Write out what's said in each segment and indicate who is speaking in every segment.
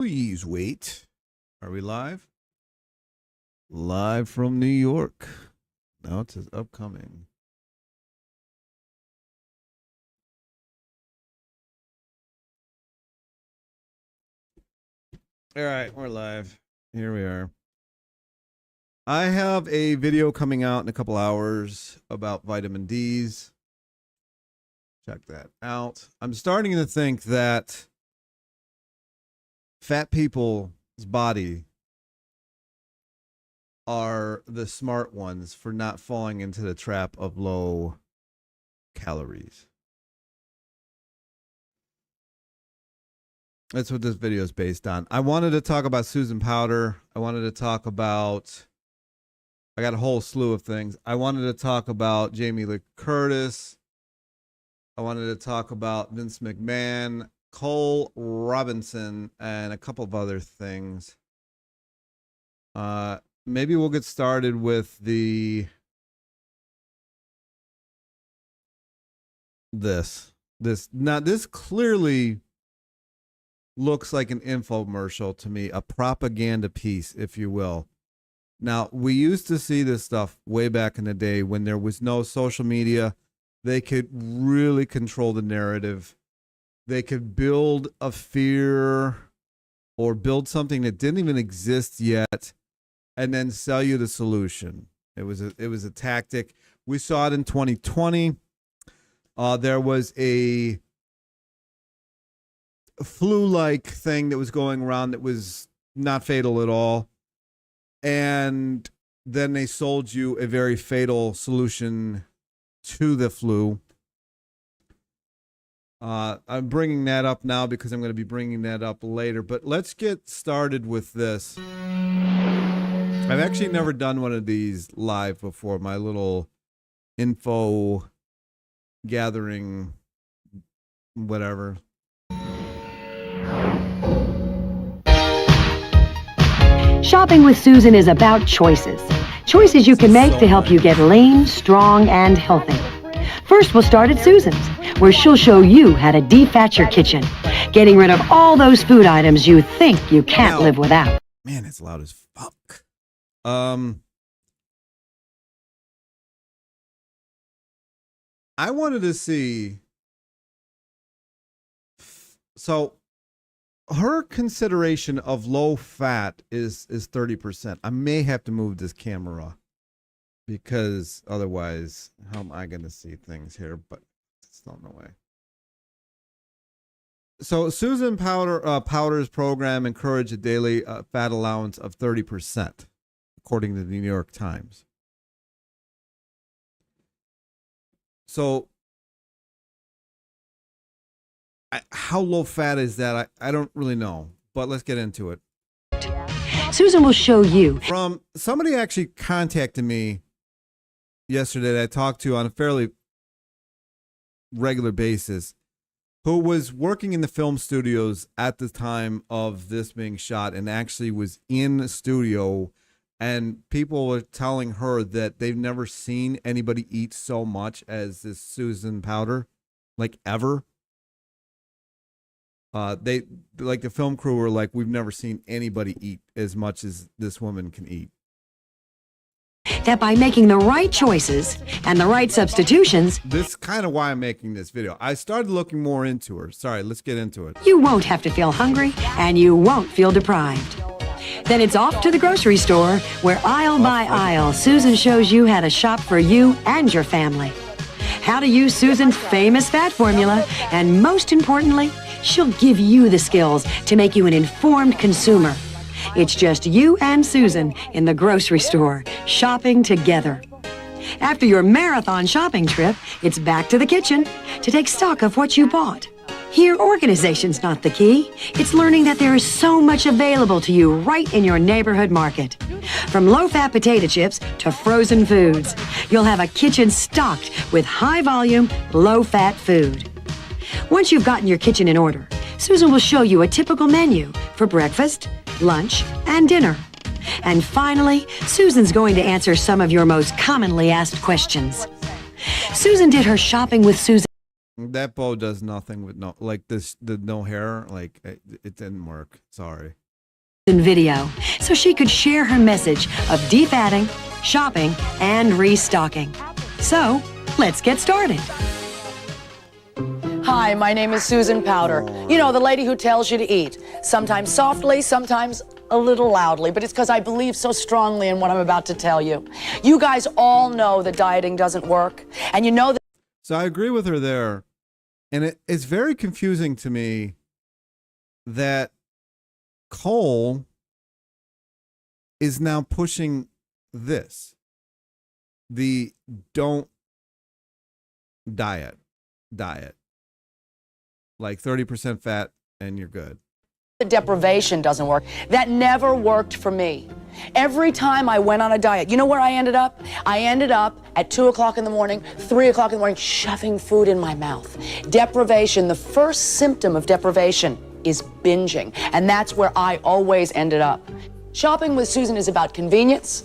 Speaker 1: Please wait. Are we live? Live from New York. Now it says upcoming. All right, we're live. Here we are. I have a video coming out in a couple hours about vitamin D's. Check that out. I'm starting to think that fat people's body are the smart ones for not falling into the trap of low calories. That's what this video is based on. I wanted to talk about Susan Powter. I wanted to talk about, I got a whole slew of things. I wanted to talk about Jamie Lee Curtis. I wanted to talk about Vince McMahon, Cole Robinson, and a couple of other things. Maybe we'll get started with this clearly looks like an infomercial to me, a propaganda piece, if you will. Now, we used to see this stuff way back in the day when there was no social media. They could really control the narrative. They could build a fear or build something that didn't even exist yet and then sell you the solution. It was a tactic. We saw it in 2020. There was a flu-like thing that was going around that was not fatal at all. And then they sold you a very fatal solution to the flu. I'm bringing that up now because I'm going to be bringing that up later. But let's get started with this. I've actually never done one of these live before. My little info gathering, whatever.
Speaker 2: Shopping with Susan is about choices. Choices you can make to help you get lean, strong, and healthy. First, we'll start at Susan's, where she'll show you how to defat your kitchen, getting rid of all those food items you think you can't live without.
Speaker 1: Man, it's loud as fuck. I wanted to see. So her consideration of low fat is 30%. I may have to move this camera because otherwise, how am I going to see things here? But it's not no way. So Susan Powter's program encouraged a daily fat allowance of 30%, according to the New York Times. So how low fat is that? I don't really know, but let's get into it.
Speaker 2: Susan will show you.
Speaker 1: From somebody actually contacted me yesterday that I talked to on a fairly regular basis, who was working in the film studios at the time of this being shot and actually was in the studio, and people were telling her that they've never seen anybody eat so much as this Susan Powter, like ever. They, like the film crew, were like, we've never seen anybody eat as much as this woman can eat.
Speaker 2: That by making the right choices and the right substitutions,
Speaker 1: this is kind of why I'm making this video. I started looking more into her. Sorry, let's get into it.
Speaker 2: you won't have to feel hungry and you won't feel deprived. Then it's off to the grocery store, where aisle by aisle, Susan shows you how to shop for you and your family. How to use Susan's famous fat formula, and most importantly, she'll give you the skills to make you an informed consumer. It's just you and Susan in the grocery store, shopping together. After your marathon shopping trip, it's back to the kitchen to take stock of what you bought. Here, organization's not the key. It's learning that there is so much available to you right in your neighborhood market. From low-fat potato chips to frozen foods, you'll have a kitchen stocked with high-volume, low-fat food. Once you've gotten your kitchen in order, Susan will show you a typical menu for breakfast, lunch, and dinner. And finally, Susan's going to answer some of your most commonly asked questions. Susan did her shopping with Susan.
Speaker 1: That bow does nothing with the no hair. Like it didn't work. Sorry.
Speaker 2: Video so she could share her message of defatting, shopping, and restocking. So, let's get started.
Speaker 3: Hi, my name is Susan Powter. You know, the lady who tells you to eat. Sometimes softly, sometimes a little loudly, but it's because I believe so strongly in what I'm about to tell you. You guys all know that dieting doesn't work, and you know that.
Speaker 1: So I agree with her there. And it's very confusing to me that Cole is now pushing this. The don't diet. Like 30% fat and you're good.
Speaker 3: The deprivation doesn't work. That never worked for me. Every time I went on a diet, you know where I ended up? I ended up at 2 o'clock in the morning, 3 o'clock in the morning, shoving food in my mouth. Deprivation, the first symptom of deprivation is binging, and that's where I always ended up. Shopping with Susan is about convenience,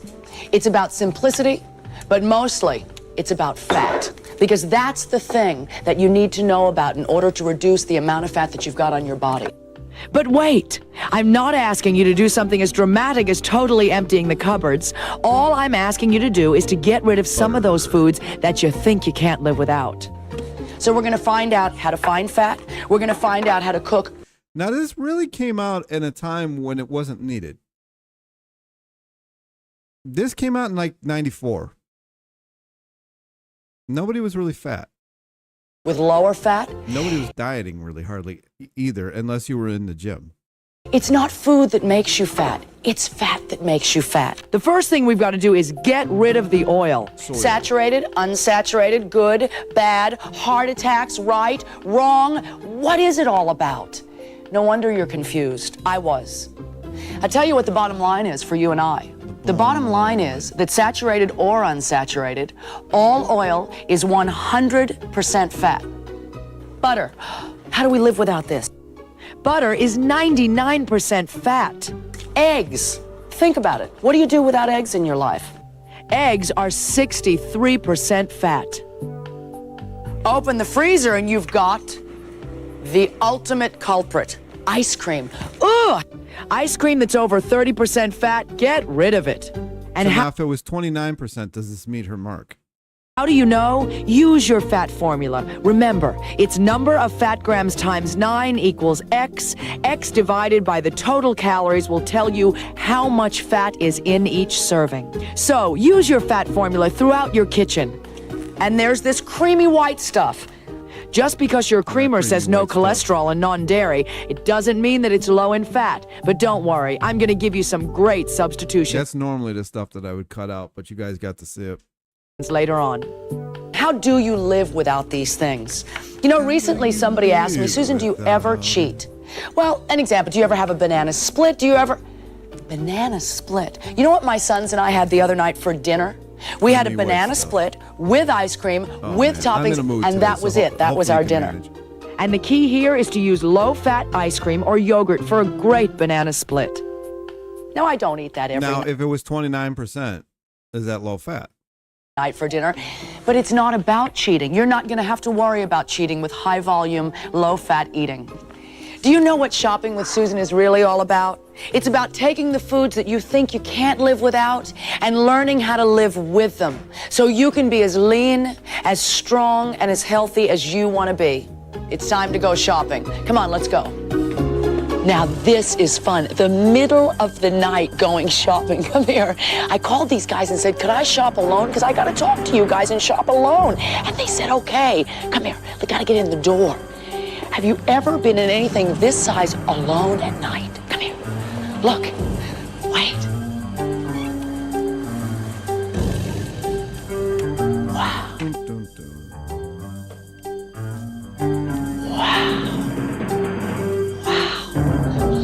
Speaker 3: it's about simplicity, but mostly it's about fat. Because that's the thing that you need to know about in order to reduce the amount of fat that you've got on your body. But wait, I'm not asking you to do something as dramatic as totally emptying the cupboards. All I'm asking you to do is to get rid of some of those foods that you think you can't live without. So we're going to find out how to find fat. We're going to find out how to cook.
Speaker 1: Now, this really came out in a time when it wasn't needed. This came out in like 94. Nobody was really fat.
Speaker 3: With lower fat?
Speaker 1: Nobody was dieting really hardly either, unless you were in the gym.
Speaker 3: It's not food that makes you fat. It's fat that makes you fat. The first thing we've got to do is get rid of the oil.
Speaker 1: Soy.
Speaker 3: Saturated, unsaturated, good, bad, heart attacks, right, wrong. What is it all about? No wonder you're confused. I was. I'll tell you what the bottom line is for you and I. The bottom line is that saturated or unsaturated, all oil is 100% fat. Butter. How do we live without this? Butter is 99% fat. Eggs. Think about it. What do you do without eggs in your life? Eggs are 63% fat. Open the freezer and you've got the ultimate culprit. Ice cream. Ugh! Ice cream that's over 30% fat, get rid of it. And
Speaker 1: so now if it was 29%, does this meet her mark?
Speaker 3: How do you know? Use your fat formula. Remember, it's number of fat grams times 9 equals X. X divided by the total calories will tell you how much fat is in each serving. So use your fat formula throughout your kitchen. And there's this creamy white stuff. Just because your creamer says no cholesterol and non-dairy, it doesn't mean that it's low in fat. But don't worry, I'm going to give you some great substitutions.
Speaker 1: That's normally the stuff that I would cut out, but you guys got to see it.
Speaker 3: Later on. How do you live without these things? You know, recently somebody asked me, Susan, do you ever cheat? Well, an example, do you ever have a banana split? Do you ever... Banana split. You know what my sons and I had the other night for dinner? We had a banana split with ice cream, with toppings, and that was it. That was our dinner. And the key here is to use low-fat ice cream or yogurt for a great banana split. No, I don't eat that every
Speaker 1: night. Now, if it was 29%, is that low fat?
Speaker 3: Night for dinner, but it's not about cheating. You're not going to have to worry about cheating with high-volume, low-fat eating. Do you know what shopping with Susan is really all about? It's about taking the foods that you think you can't live without and learning how to live with them so you can be as lean, as strong, and as healthy as you want to be. It's time to go shopping. Come on, let's go. Now this is fun. The middle of the night going shopping. Come here. I called these guys and said, could I shop alone? Because I got to talk to you guys and shop alone. And they said, okay. Come here. We got to get in the door. Have you ever been in anything this size alone at night? Come here. Look. Wait. Wow.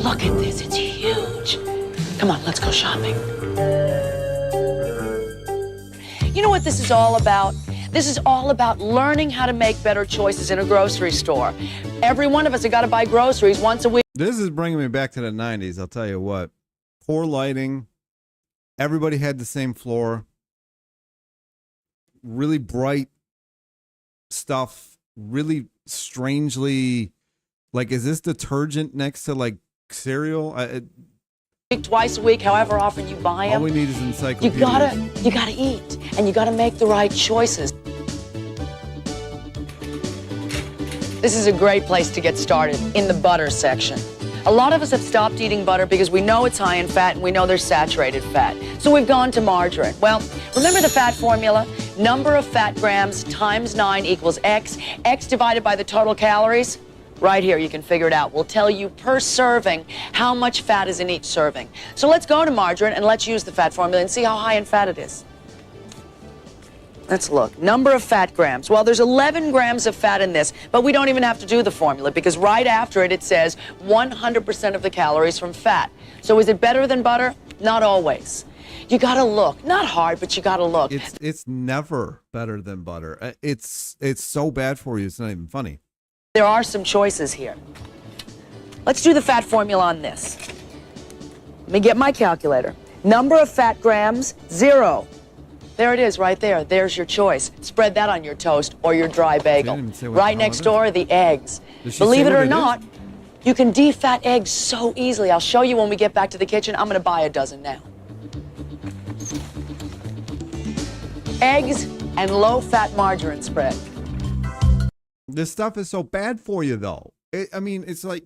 Speaker 3: Look at this, it's huge. Come on, let's go shopping. You know what this is all about? This is all about learning how to make better choices in a grocery store. Every one of us have got to buy groceries once a week.
Speaker 1: This is bringing me back to the 90s, I'll tell you what. Poor lighting. Everybody had the same floor. Really bright stuff. Really strangely, like, is this detergent next to like cereal?
Speaker 3: Twice a week, however often you buy them.
Speaker 1: All we need is encyclopedia.
Speaker 3: You gotta eat, and you gotta make the right choices. This is a great place to get started, in the butter section. A lot of us have stopped eating butter because we know it's high in fat and we know there's saturated fat. So we've gone to margarine. Well, remember the fat formula? Number of fat grams times 9 equals X. X divided by the total calories. Right here, you can figure it out. We'll tell you per serving how much fat is in each serving. So let's go to margarine and let's use the fat formula and see how high in fat it is. Let's look. Number of fat grams. Well, there's 11 grams of fat in this, but we don't even have to do the formula because right after it, it says 100% of the calories from fat. So is it better than butter? Not always. You gotta look. Not hard, but you gotta look.
Speaker 1: It's never better than butter. It's so bad for you, it's not even funny.
Speaker 3: There are some choices here. Let's do the fat formula on this. Let me get my calculator. Number of fat grams, 0. There it is right there. There's your choice. Spread that on your toast or your dry bagel. Right next door, the eggs. Believe it or not, you can defat eggs so easily. I'll show you when we get back to the kitchen. I'm going to buy a dozen now. Eggs and low-fat margarine spread.
Speaker 1: This stuff is so bad for you, though. I mean, it's like,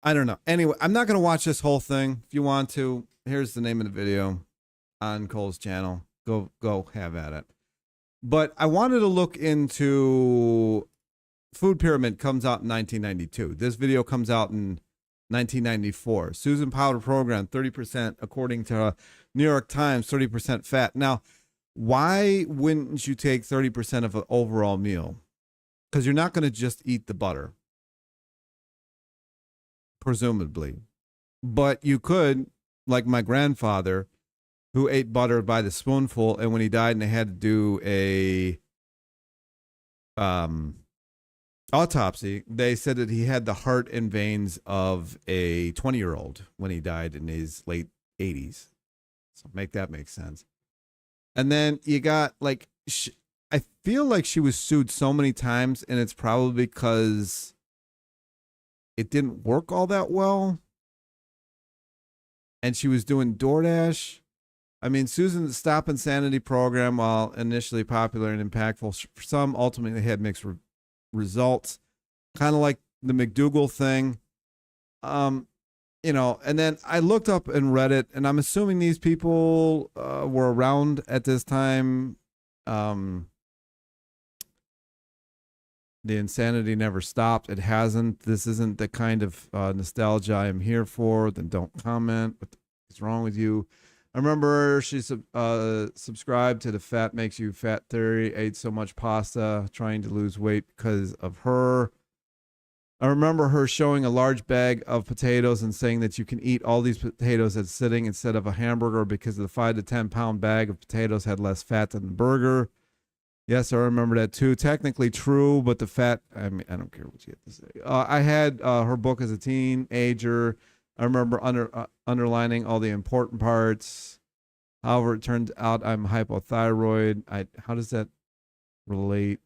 Speaker 1: I don't know. Anyway, I'm not going to watch this whole thing. If you want to, here's the name of the video on Cole's channel. Go have at it. But I wanted to look into Food Pyramid. Comes out in 1992. This video comes out in 1994. Susan Powter program, 30%, according to New York Times, 30% fat. Now, why wouldn't you take 30% of an overall meal? Because you're not going to just eat the butter, presumably. But you could, like my grandfather, who ate butter by the spoonful, and when he died and they had to do a autopsy, they said that he had the heart and veins of a 20-year-old when he died in his late 80s. So make that make sense. And then you got, like, I feel like she was sued so many times, and it's probably because it didn't work all that well. And she was doing DoorDash. I mean, Susan's Stop Insanity program, while initially popular and impactful for some, ultimately had mixed results. Kind of like the McDougal thing. You know, and then I looked up and read it, and I'm assuming these people were around at this time. The insanity never stopped. It hasn't. This isn't the kind of nostalgia I'm here for. Then don't comment. What is wrong with you? I remember she subscribed to the fat makes you fat theory, ate so much pasta, trying to lose weight because of her. I remember her showing a large bag of potatoes and saying that you can eat all these potatoes as sitting instead of a hamburger because the 5 to 10 pound bag of potatoes had less fat than the burger. Yes, I remember that too. Technically true, but the fat, I mean, I don't care what you have to say. I had her book as a teenager. I remember underlining all the important parts. However, it turned out I'm hypothyroid. How does that relate?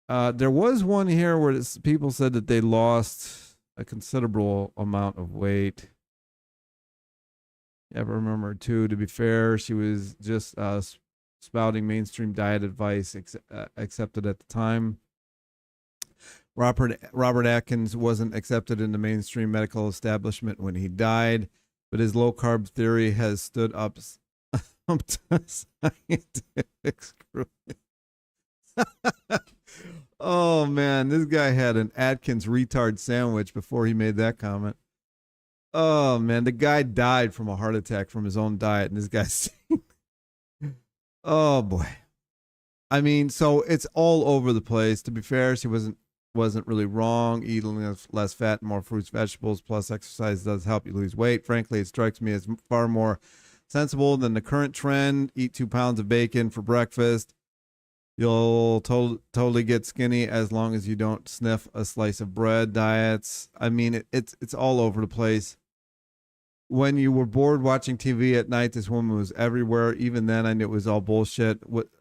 Speaker 1: There was one here where people said that they lost a considerable amount of weight. Yeah, I remember too. To be fair, she was just spouting mainstream diet advice accepted at the time. Robert Atkins wasn't accepted in the mainstream medical establishment when he died, but his low carb theory has stood up to scientific scrutiny. Oh man, this guy had an Atkins retard sandwich before he made that comment. Oh man, the guy died from a heart attack from his own diet, and this guy's oh boy. I mean, so it's all over the place. To be fair, she wasn't really wrong. Eating less fat and more fruits, vegetables, plus exercise does help you lose weight. Frankly, it strikes me as far more sensible than the current trend. Eat 2 pounds of bacon for breakfast. You'll totally get skinny as long as you don't sniff a slice of bread. Diets. I mean, it's all over the place. When you were bored watching TV at night, this woman was everywhere. Even then, I knew it was all bullshit.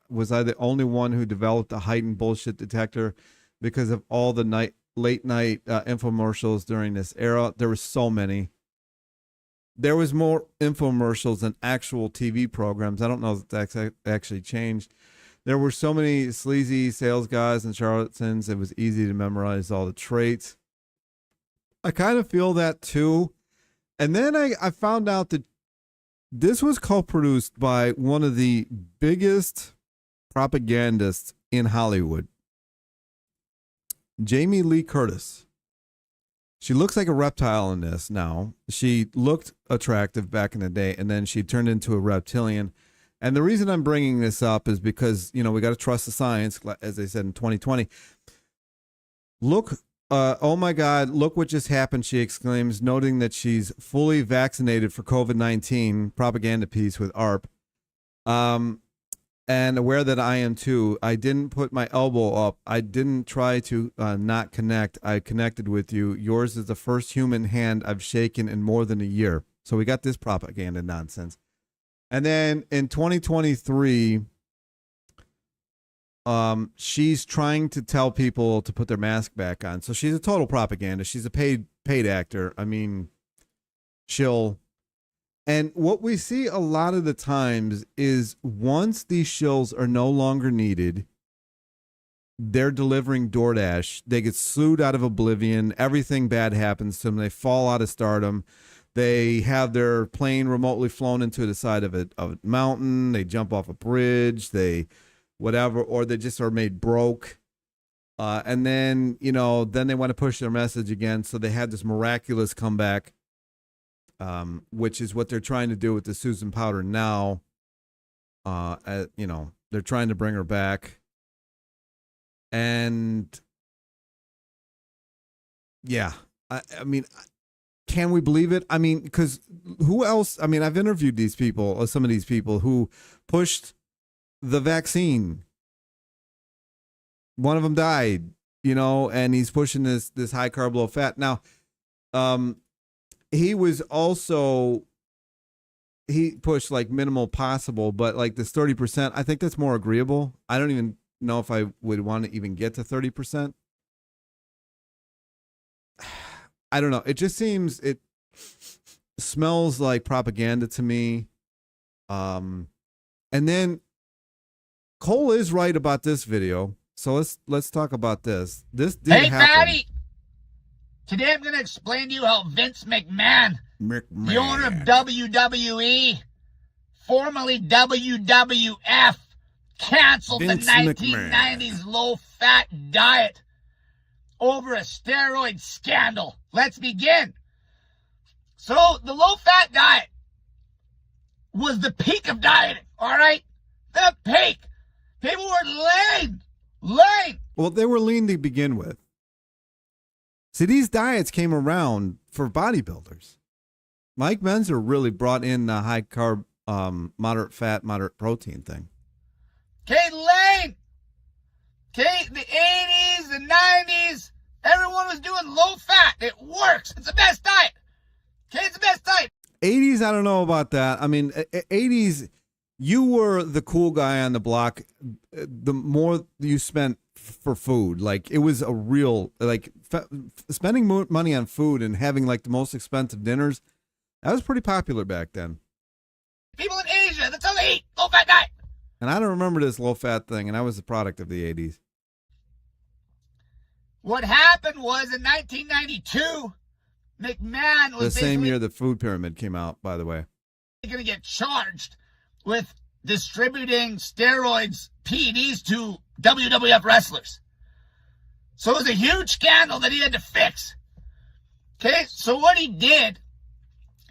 Speaker 1: was I the only one who developed a heightened bullshit detector because of all the late night infomercials during this era? There were so many. There was more infomercials than actual TV programs. I don't know if that's actually changed. There were so many sleazy sales guys and charlatans. It was easy to memorize all the traits. I kind of feel that too. And then I found out that this was co-produced by one of the biggest propagandists in Hollywood, Jamie Lee Curtis. She looks like a reptile in this now. She looked attractive back in the day, and then she turned into a reptilian. And the reason I'm bringing this up is because, we got to trust the science, as they said in 2020. Look, oh my God, look what just happened, she exclaims, noting that she's fully vaccinated for COVID-19, propaganda piece with ARP. And aware that I am too. I didn't put my elbow up. I didn't try to not connect. I connected with you. Yours is the first human hand I've shaken in more than a year. So we got this propaganda nonsense. And then in 2023, she's trying to tell people to put their mask back on. So she's a total propaganda. She's a paid actor. I mean, shill. And what we see a lot of the times is once these shills are no longer needed, they're delivering DoorDash. They get sued out of oblivion. Everything bad happens to them. They fall out of stardom. They have their plane remotely flown into the side of a mountain. They jump off a bridge. They whatever, or they just are made broke. And then, then they want to push their message again. So they have this miraculous comeback. Which is what they're trying to do with the Susan Powter now. They're trying to bring her back. And yeah, I mean, can we believe it? I mean, because who else? I mean, I've interviewed these people, some of these people who pushed the vaccine. One of them died, and he's pushing this high carb, low fat. Now, he pushed like minimal possible, but like this 30%, I think that's more agreeable. I don't even know if I would want to even get to 30%. I don't know. It just seems, it smells like propaganda to me. And then Cole is right about this video. So let's talk about this. This did happen.
Speaker 4: Fatty! Today I'm going to explain to you how Vince McMahon, the owner of WWE, formerly WWF, canceled the 1990s low-fat diet over a steroid scandal. Let's begin. So the low-fat diet was the peak of dieting, all right? The peak. People were lean.
Speaker 1: Well, they were lean to begin with. See, these diets came around for bodybuilders. Mike Menzer really brought in the high carb, moderate fat, moderate protein thing.
Speaker 4: Okay, lean. Okay, the 80s, the 90s, everyone was doing low fat. It works. It's the best diet. Okay, it's the best diet.
Speaker 1: 80s, I don't know about that. I mean, 80s, you were the cool guy on the block. The more you spent for food, like it was a real, like spending money on food and having like the most expensive dinners, that was pretty popular back then.
Speaker 4: People in Asia, that's how they eat. Low fat diet.
Speaker 1: And I don't remember this low fat thing, and I was the product of the 80s.
Speaker 4: What happened was in 1992, McMahon was
Speaker 1: the same year the food pyramid came out, by the way.
Speaker 4: Going to get charged with distributing steroids, PEDs to WWF wrestlers. So it was a huge scandal that he had to fix. Okay, so what he did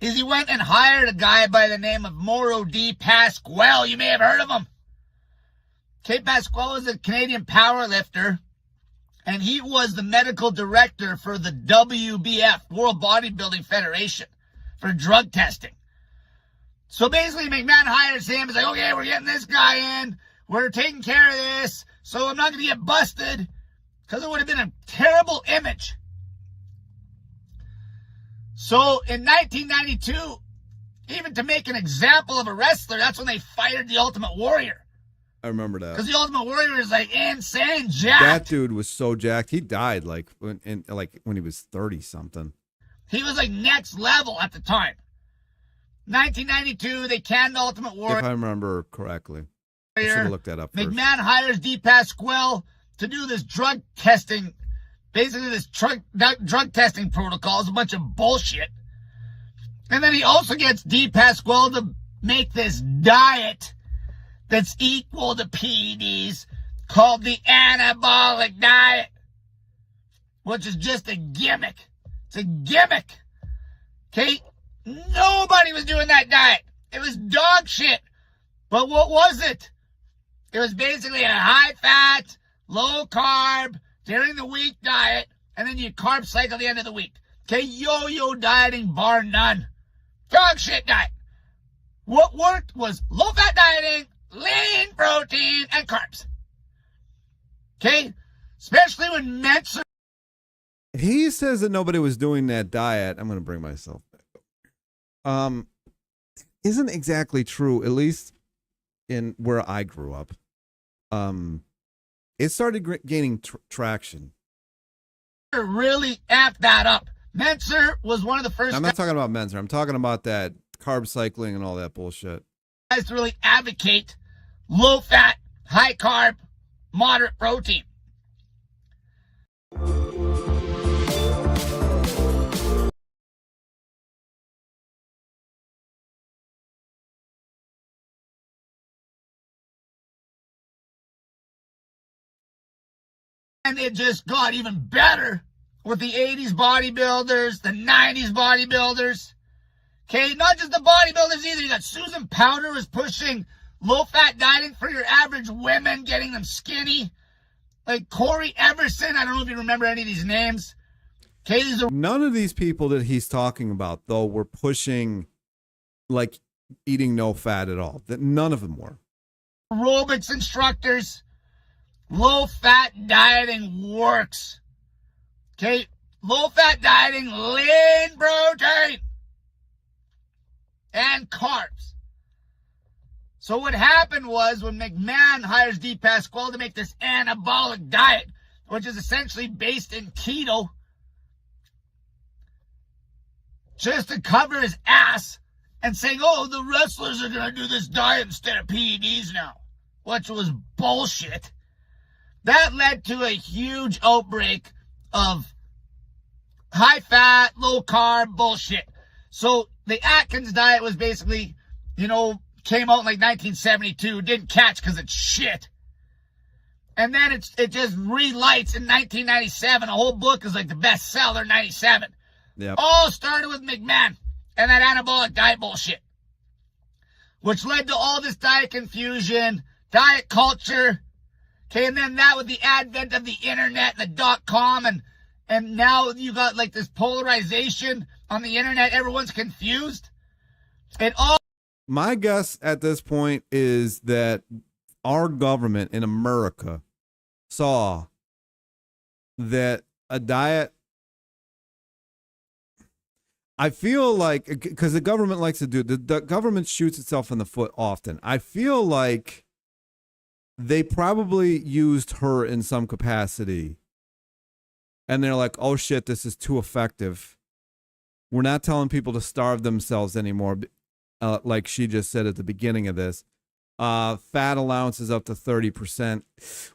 Speaker 4: is he went and hired a guy by the name of Mauro D. Pasquale. You may have heard of him. Okay, Pasquale is a Canadian powerlifter, and he was the medical director for the WBF, World Bodybuilding Federation, for drug testing. So basically, McMahon hires him. He's like, okay, we're getting this guy in. We're taking care of this. So I'm not going to get busted, because it would have been a terrible image. So in 1992, even to make an example of a wrestler, that's when they fired the Ultimate Warrior.
Speaker 1: I remember that.
Speaker 4: Because the Ultimate Warrior is like insane jacked.
Speaker 1: That dude was so jacked. He died like when he was 30 something.
Speaker 4: He was like next level at the time. 1992, they canned the Ultimate Warrior.
Speaker 1: If I remember correctly. I should have looked that up first.
Speaker 4: McMahon hires D. Pasquale to do this drug testing. Basically, this drug testing protocol is a bunch of bullshit. And then he also gets D. Pasquale to make this diet that's equal to PEDs called the anabolic diet, which is just a gimmick. It's a gimmick. Okay? Nobody was doing that diet. It was dog shit. But what was it? It was basically a high-fat, low-carb, during the week diet, and then you carb cycle at the end of the week. Okay? Yo-yo dieting, bar none. Dog shit diet. What worked was low-fat dieting, lean protein, and carbs. Okay? Especially when Metzer.
Speaker 1: He says that nobody was doing that diet. I'm going to bring myself back up. Isn't exactly true, at least in where I grew up. It started gaining traction.
Speaker 4: Really amped that up. Metzer was one of the first.
Speaker 1: I'm not talking about Menzer. I'm talking about that carb cycling and all that bullshit.
Speaker 4: Guys to really advocate low fat, high carb, moderate protein. And it just got even better with the 80s bodybuilders, the 90s bodybuilders. Okay, not just the bodybuilders either. You got Susan Powter was pushing low-fat dieting for your average women, getting them skinny. Like Corey Everson, I don't know if you remember any of these names. Okay,
Speaker 1: none of these people that he's talking about, though, were pushing, like, eating no fat at all. That none of them were.
Speaker 4: Aerobics instructors. Low-fat dieting works. Okay? Low-fat dieting, lean protein, and carbs. So what happened was when McMahon hires D. Pasquale to make this anabolic diet, which is essentially based in keto, just to cover his ass and saying, oh, the wrestlers are going to do this diet instead of PEDs now, which was bullshit. That led to a huge outbreak of high-fat, low-carb bullshit. So the Atkins diet was basically, came out in like 1972. Didn't catch because it's shit. And then it just relights in 1997. A whole book is like the bestseller in 97.
Speaker 1: Yep.
Speaker 4: All started with McMahon and that anabolic diet bullshit, which led to all this diet confusion, diet culture. Okay, and then that with the advent of the internet, the .com, and now you got like this polarization on the internet. Everyone's confused.
Speaker 1: My guess at this point is that our government in America saw that a diet. I feel like, because the government likes to do, the government shoots itself in the foot often. I feel like they probably used her in some capacity. And they're like, oh shit, this is too effective. We're not telling people to starve themselves anymore. Like she just said at the beginning of this. Fat allowances up to 30%.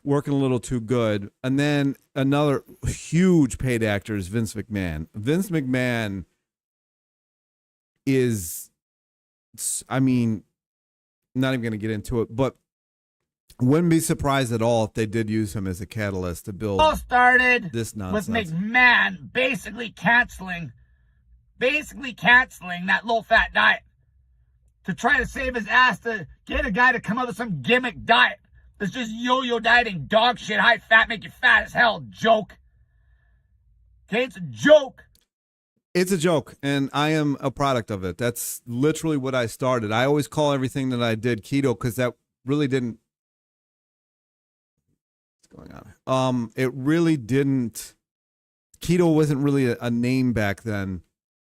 Speaker 1: Working a little too good. And then another huge paid actor is Vince McMahon. Vince McMahon is, I mean, not even going to get into it, but wouldn't be surprised at all if they did use him as a catalyst to build.
Speaker 4: All started
Speaker 1: this nonsense
Speaker 4: with McMahon basically canceling that low-fat diet to try to save his ass to get a guy to come up with some gimmick diet that's just yo-yo dieting, dog shit, high fat, make you fat as hell joke. Okay, it's a joke.
Speaker 1: It's a joke, and I am a product of it. That's literally what I started. I always call everything that I did keto because that really didn't. What's going on? It really didn't. Keto wasn't really a name back then,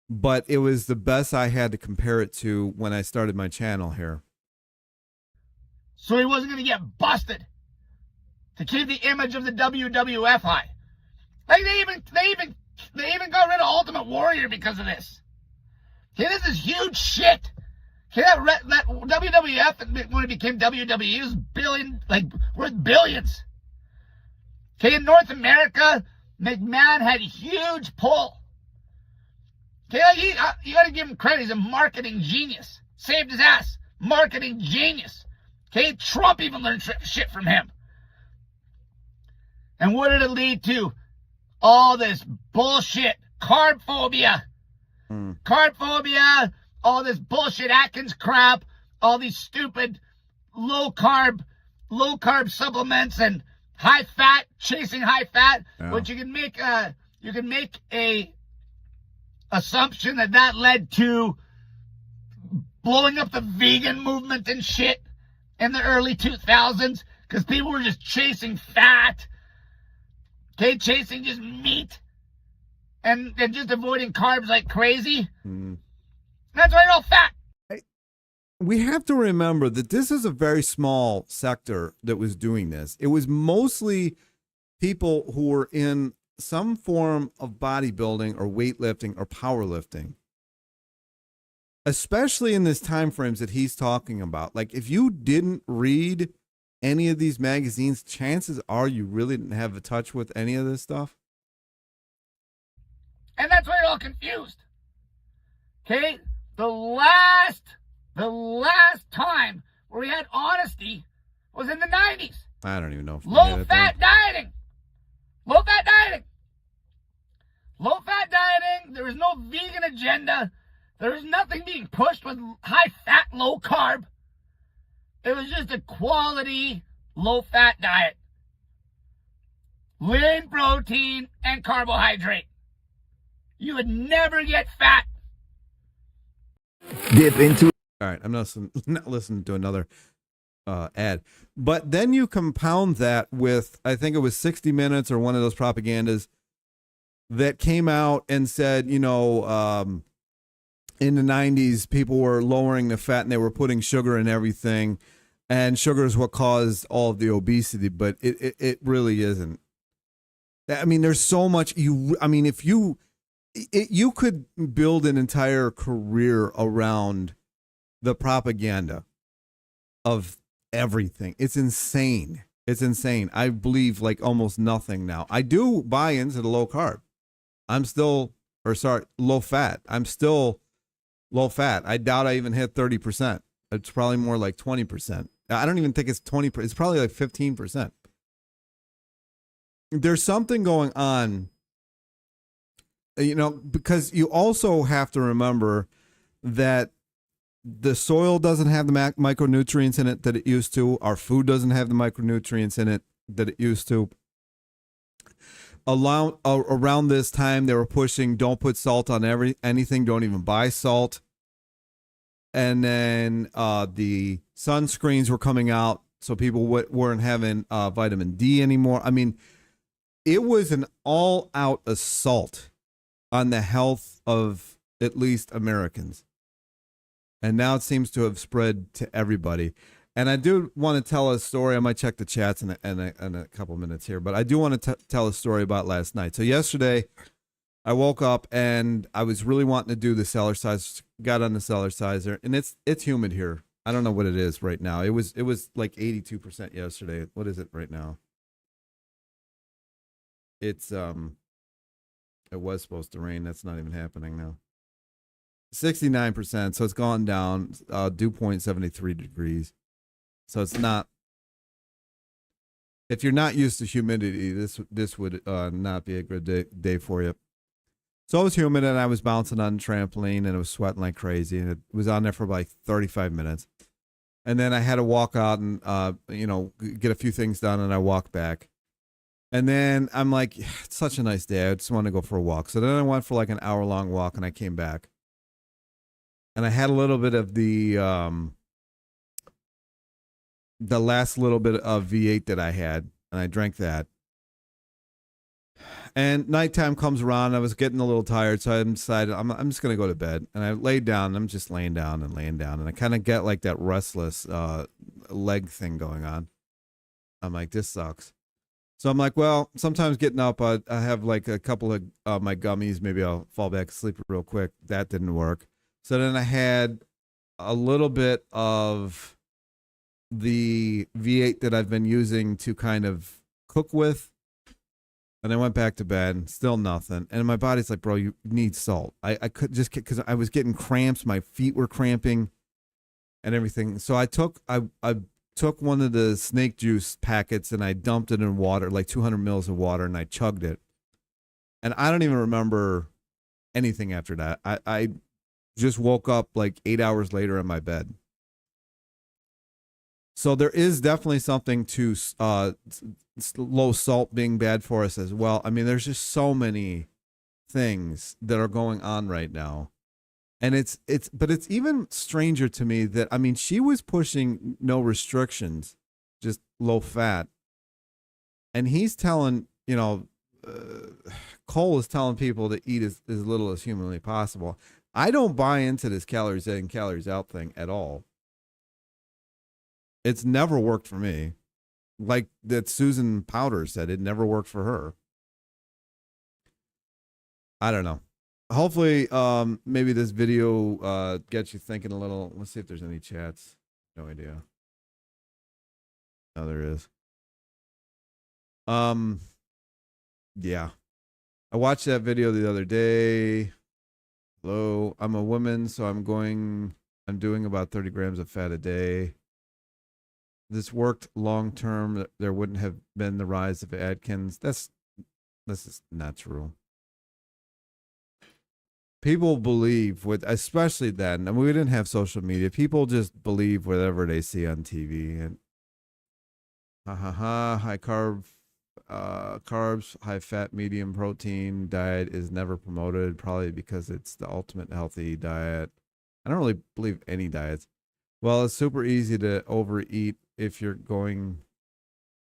Speaker 1: but it was the best I had to compare it to when I started my channel here.
Speaker 4: so he wasn't going to get busted, to keep the image of the WWF high. Like they even got rid of Ultimate Warrior because of this. Okay, this is huge shit. Okay, that WWF, when it became WWE, was worth billions. Okay, in North America, McMahon had a huge pull. Okay, you got to give him credit. He's a marketing genius. Saved his ass. Marketing genius. Okay, Trump even learned shit from him. And what did it lead to? All this bullshit. Carb phobia. Carb phobia. All this bullshit Atkins crap. All these stupid low carb supplements and high fat, chasing high fat.
Speaker 1: Yeah.
Speaker 4: But you can make a assumption that led to blowing up the vegan movement and shit in the early 2000s because people were just chasing fat. Okay, chasing just meat and just avoiding carbs like crazy. That's why you're all fat.
Speaker 1: We have to remember that this is a very small sector that was doing this. It was mostly people who were in some form of bodybuilding or weightlifting or powerlifting, especially in this time frames that he's talking about. Like, if you didn't read any of these magazines, chances are you really didn't have a touch with any of this stuff.
Speaker 4: And that's why you're all confused. Okay? The last time where we had honesty was in the 90s.
Speaker 1: I don't even know if
Speaker 4: Low-fat dieting. Low-fat dieting. Low-fat dieting. There was no vegan agenda. There was nothing being pushed with high-fat, low-carb. It was just a quality low-fat diet. Lean protein and carbohydrate. You would never get fat.
Speaker 5: Dip into.
Speaker 1: All right, I'm not listening to another ad. But then you compound that with, I think it was 60 Minutes or one of those propagandas that came out and said, in the 90s, people were lowering the fat and they were putting sugar in everything. And sugar is what caused all of the obesity, but it really isn't. I mean, there's so much if you could build an entire career around the propaganda of everything. It's insane. It's insane. I believe like almost nothing now. I do buy into the low carb. Low fat. I'm still low fat. I doubt I even hit 30%. It's probably more like 20%. I don't even think it's 20%. It's probably like 15%. There's something going on, because you also have to remember that the soil doesn't have the micronutrients in it that it used to. Our food doesn't have the micronutrients in it that it used to. Around this time, they were pushing, don't put salt on anything. Don't even buy salt. And then the sunscreens were coming out, so people weren't having vitamin D anymore. I mean, it was an all-out assault on the health of at least Americans. And now it seems to have spread to everybody. And I do want to tell a story. I might check the chats in a couple minutes here, but I do want to tell a story about last night. So yesterday, I woke up and I was really wanting to do the cellar size. Got on the cellar sizer, and it's humid here. I don't know what it is right now. It was like 82% yesterday. What is it right now? It's it was supposed to rain. That's not even happening now. 69%, so it's gone down. Dew point 73 degrees. So it's not. If you're not used to humidity, this would not be a good day for you. So it was humid, and I was bouncing on the trampoline, and it was sweating like crazy, and it was on there for like 35 minutes. And then I had to walk out and get a few things done, and I walked back. And then I'm like, it's such a nice day. I just want to go for a walk. So then I went for like an hour-long walk, and I came back. And I had a little bit of the last little bit of V8 that I had, and I drank that. And nighttime comes around. I was getting a little tired, so I decided I'm just going to go to bed. And I laid down. I'm just laying down. And I kind of get like that restless leg thing going on. I'm like, this sucks. So I'm like, well, sometimes getting up, I have like a couple of my gummies. Maybe I'll fall back asleep real quick. That didn't work. So then I had a little bit of the V8 that I've been using to kind of cook with. And I went back to bed, still nothing. And my body's like, bro, you need salt. I could just, because I was getting cramps. My feet were cramping and everything. So I took one of the snake juice packets and I dumped it in water, like 200 mils of water, and I chugged it. And I don't even remember anything after that. I just woke up like 8 hours later in my bed. So there is definitely something to low salt being bad for us as well. I mean, there's just so many things that are going on right now. And but it's even stranger to me that, I mean, she was pushing no restrictions, just low fat. And he's telling, Cole is telling people to eat as little as humanly possible. I don't buy into this calories in, calories out thing at all. It's never worked for me. Like that Susan Powter said, it never worked for her. I don't know. Hopefully, maybe this video gets you thinking a little. Let's see if there's any chats. No idea. No, there is. Yeah. I watched that video the other day. Hello, I'm a woman, so I'm doing about 30 grams of fat a day. This worked long term. There wouldn't have been the rise of Atkins. This is not true. People believe especially then, and we didn't have social media. People just believe whatever they see on TV. And high carbs, high fat, medium protein diet is never promoted, probably because it's the ultimate healthy diet. I don't really believe any diets. Well, it's super easy to overeat if you're going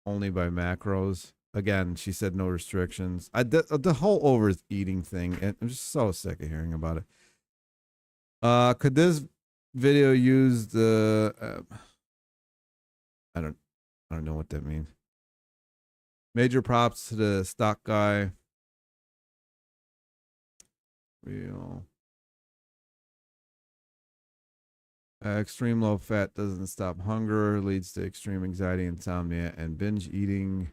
Speaker 1: only by macros. Again, she said no restrictions. The whole overeating thing, and I'm just so sick of hearing about it. Could this video use the? I don't know what that means. Major props to the stock guy. Real. Extreme low fat doesn't stop hunger, leads to extreme anxiety, insomnia, and binge eating.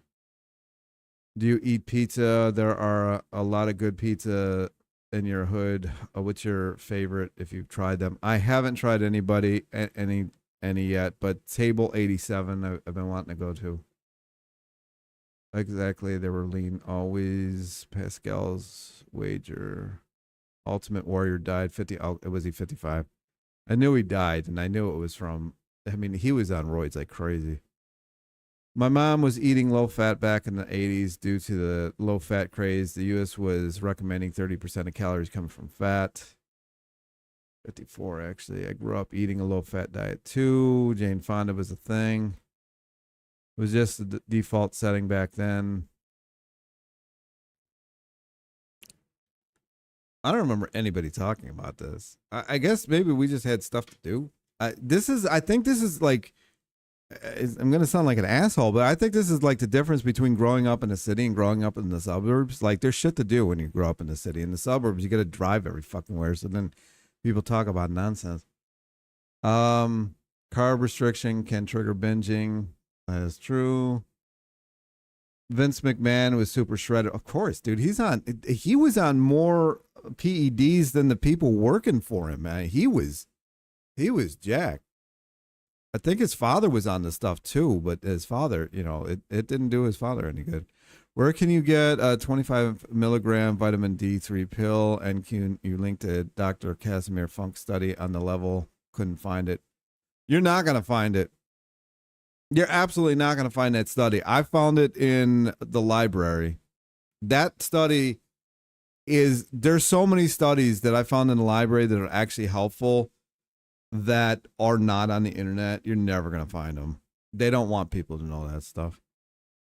Speaker 1: Do you eat pizza? There are a lot of good pizza in your hood. What's your favorite if you've tried them? I haven't tried any yet, but Table 87 I've been wanting to go to. Exactly, they were lean always. Pascal's wager. Ultimate Warrior died 50. Oh, was he 55? I knew he died, and I knew it was from. I mean, he was on roids like crazy. My mom was eating low fat back in the 80s due to the low fat craze. The U.S. was recommending 30% of calories coming from fat. 54, actually. I grew up eating a low fat diet too. Jane Fonda was a thing. It was just the default setting back then. I don't remember anybody talking about this. I guess maybe we just had stuff to do. I think this is like, I'm going to sound like an asshole, but I think this is like the difference between growing up in the city and growing up in the suburbs. Like, there's shit to do when you grow up in the city. In the suburbs, you got to drive every fucking where. So then people talk about nonsense. Carb restriction can trigger binging. That is true. Vince McMahon was super shredded. Of course, dude. He was on more PEDs than the people working for him, man. He was jacked. I think his father was on the stuff too, but his father, it didn't do his father any good. Where can you get a 25 milligram vitamin D3 pill? And can you link to Dr. Casimir Funk study on the level? Couldn't find it. You're not going to find it. You're absolutely not going to find that study. I found it in the library. That study there's so many studies that I found in the library that are actually helpful that are not on the internet. You're never going to find them. They don't want people to know that stuff.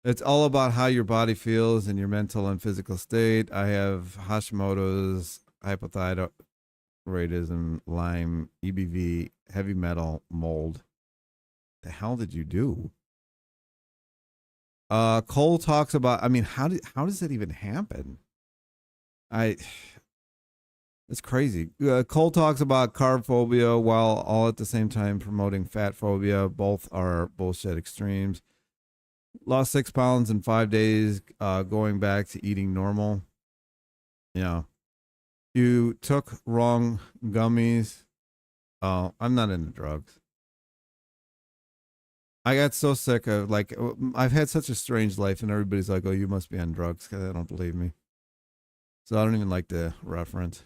Speaker 1: It's all about how your body feels and your mental and physical state. I have Hashimoto's, hypothyroidism, Lyme, EBV, heavy metal, mold. the hell did you do? Cole talks about, I mean, how does that even happen? It's crazy. Cole talks about carb phobia while all at the same time promoting fat phobia. Both are bullshit extremes. Lost 6 pounds in 5 days, going back to eating normal. Yeah. You took wrong gummies. Oh, I'm not into drugs. I got so sick of, like, I've had such a strange life, and everybody's like, oh, you must be on drugs, because they don't believe me. So I don't even like the reference.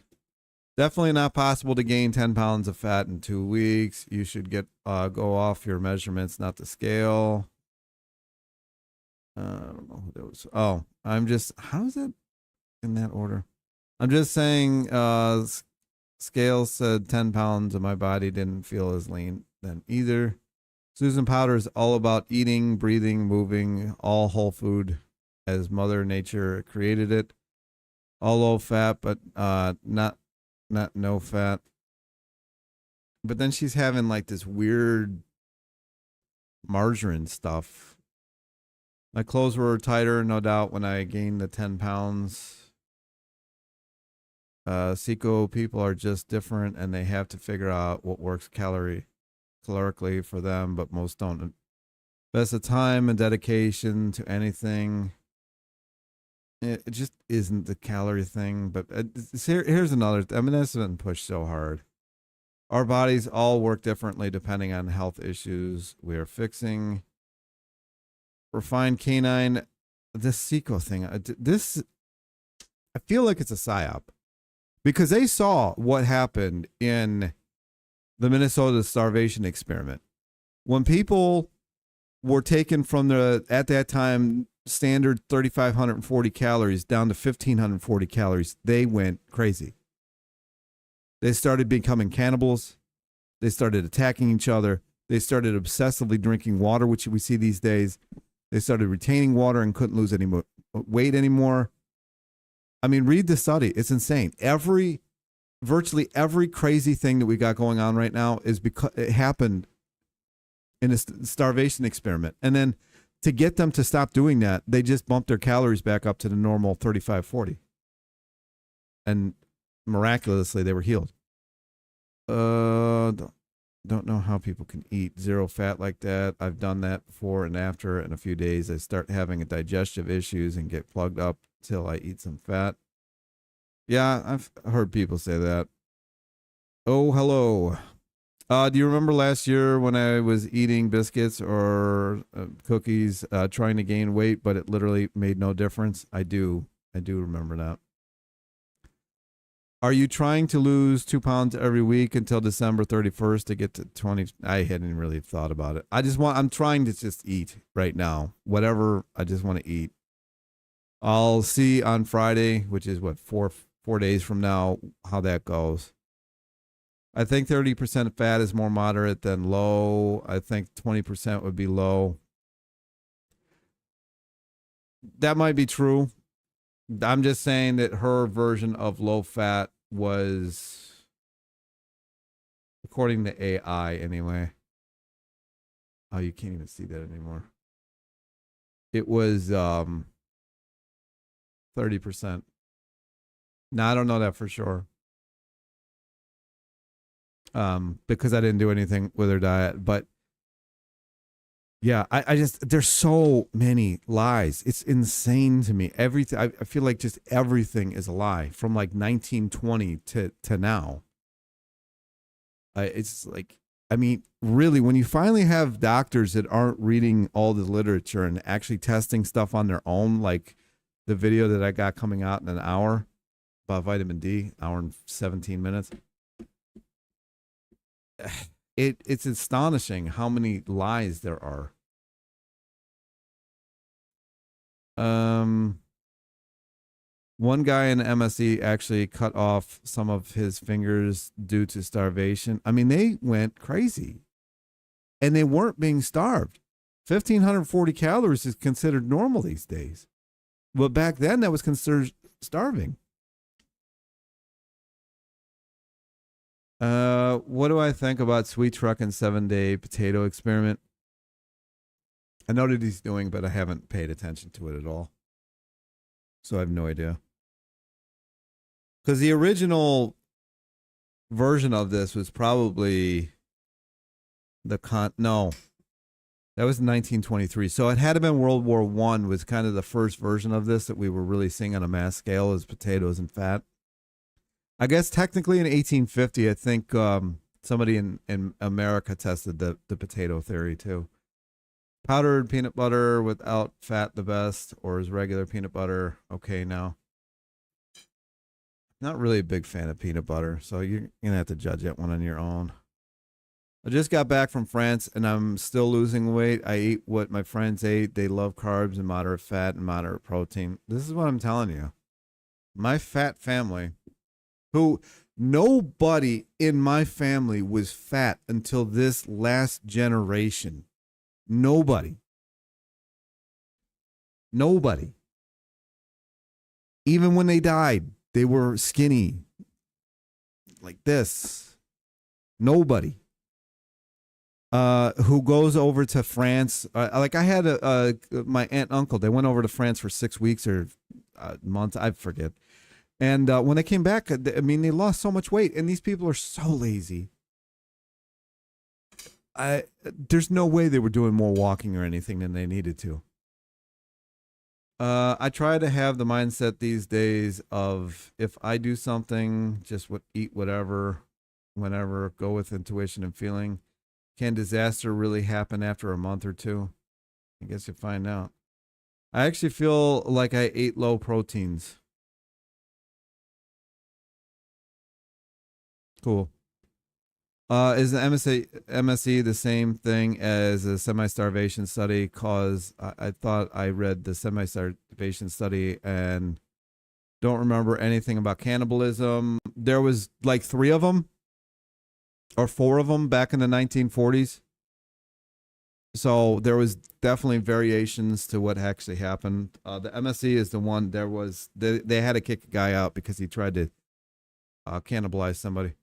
Speaker 1: Definitely not possible to gain 10 pounds of fat in 2 weeks. You should go off your measurements, not the scale. I don't know who that was. Oh, how is that in that order? I'm just saying, scale said 10 pounds, and my body didn't feel as lean then either. Susan Powter is all about eating, breathing, moving, all whole food as Mother Nature created it. All low fat, but not no fat. But then she's having like this weird margarine stuff. My clothes were tighter, no doubt, when I gained the 10 pounds. Seco people are just different, and they have to figure out what works calorically for them, but most don't. Best of time and dedication to anything. It just isn't the calorie thing, but here's another. I mean, that's been pushed so hard. Our bodies all work differently depending on health issues we are fixing. Refined canine, this Seco thing. I feel like it's a psyop, because they saw what happened in the Minnesota starvation experiment. When people were taken from at that time, standard 3,540 calories down to 1,540 calories, they went crazy. They started becoming cannibals. They started attacking each other. They started obsessively drinking water, which we see these days. They started retaining water and couldn't lose any weight anymore. I mean, read the study. It's insane. Virtually every crazy thing that we got going on right now is because it happened in a starvation experiment. And then to get them to stop doing that, they just bumped their calories back up to the normal 3,540. And miraculously, they were healed. Don't know how people can eat zero fat like that. I've done that before and after. In a few days, I start having digestive issues and get plugged up till I eat some fat. Yeah, I've heard people say that. Oh, hello. Do you remember last year when I was eating biscuits or cookies, trying to gain weight, but it literally made no difference? I do remember that. Are you trying to lose 2 pounds every week until December 31st to get to 20? I hadn't really thought about it. I'm trying to just eat right now. Whatever, I just want to eat. I'll see on Friday, which is what, four days from now, how that goes. I think 30% fat is more moderate than low. I think 20% would be low. That might be true. I'm just saying that her version of low fat was, according to AI anyway. Oh, you can't even see that anymore. It was 30%. Now, I don't know that for sure. Because I didn't do anything with her diet. But yeah, I just, there's so many lies. It's insane to me. Everything, I feel like just everything is a lie from like 1920 to now. It's like, I mean, really, when you finally have doctors that aren't reading all the literature and actually testing stuff on their own, like the video that I got coming out in an hour about vitamin D, hour and 17 minutes. It's astonishing how many lies there are. One guy in MSE actually cut off some of his fingers due to starvation. I mean, they went crazy. And they weren't being starved. 1,540 calories is considered normal these days. But back then, that was considered starving. What do I think about Sweet Truck and 7-Day Potato Experiment? I know what he's doing, but I haven't paid attention to it at all. So I have no idea. Because the original version of this was probably no, that was 1923. So it had to been World War One was kind of the first version of this that we were really seeing on a mass scale as potatoes and fat. I guess technically in 1850, I think somebody in America tested the potato theory too. Powdered peanut butter without fat the best, or is regular peanut butter okay now? Not really a big fan of peanut butter, so you're gonna have to judge that one on your own. I just got back from France and I'm still losing weight. I eat what my friends ate. They love carbs and moderate fat and moderate protein. This is what I'm telling you. My fat family, who nobody in my family was fat until this last generation. Nobody. Even when they died, they were skinny. Like this. Nobody. Who goes over to France. Like I had my aunt and uncle, they went over to France for 6 weeks or a month, I forget. And when they came back, I mean, they lost so much weight. And these people are so lazy. There's no way they were doing more walking or anything than they needed to. I try to have the mindset these days of if I do something, just eat whatever, whenever, go with intuition and feeling. Can disaster really happen after a month or two? I guess you'll find out. I actually feel like I ate low proteins. Cool. Is the MSE the same thing as a semi-starvation study? Cause I thought I read the semi-starvation study and don't remember anything about cannibalism. There was like 3 of them or 4 of them back in the 1940s. So there was definitely variations to what actually happened. The MSE is the one they had to kick a guy out because he tried to cannibalize somebody.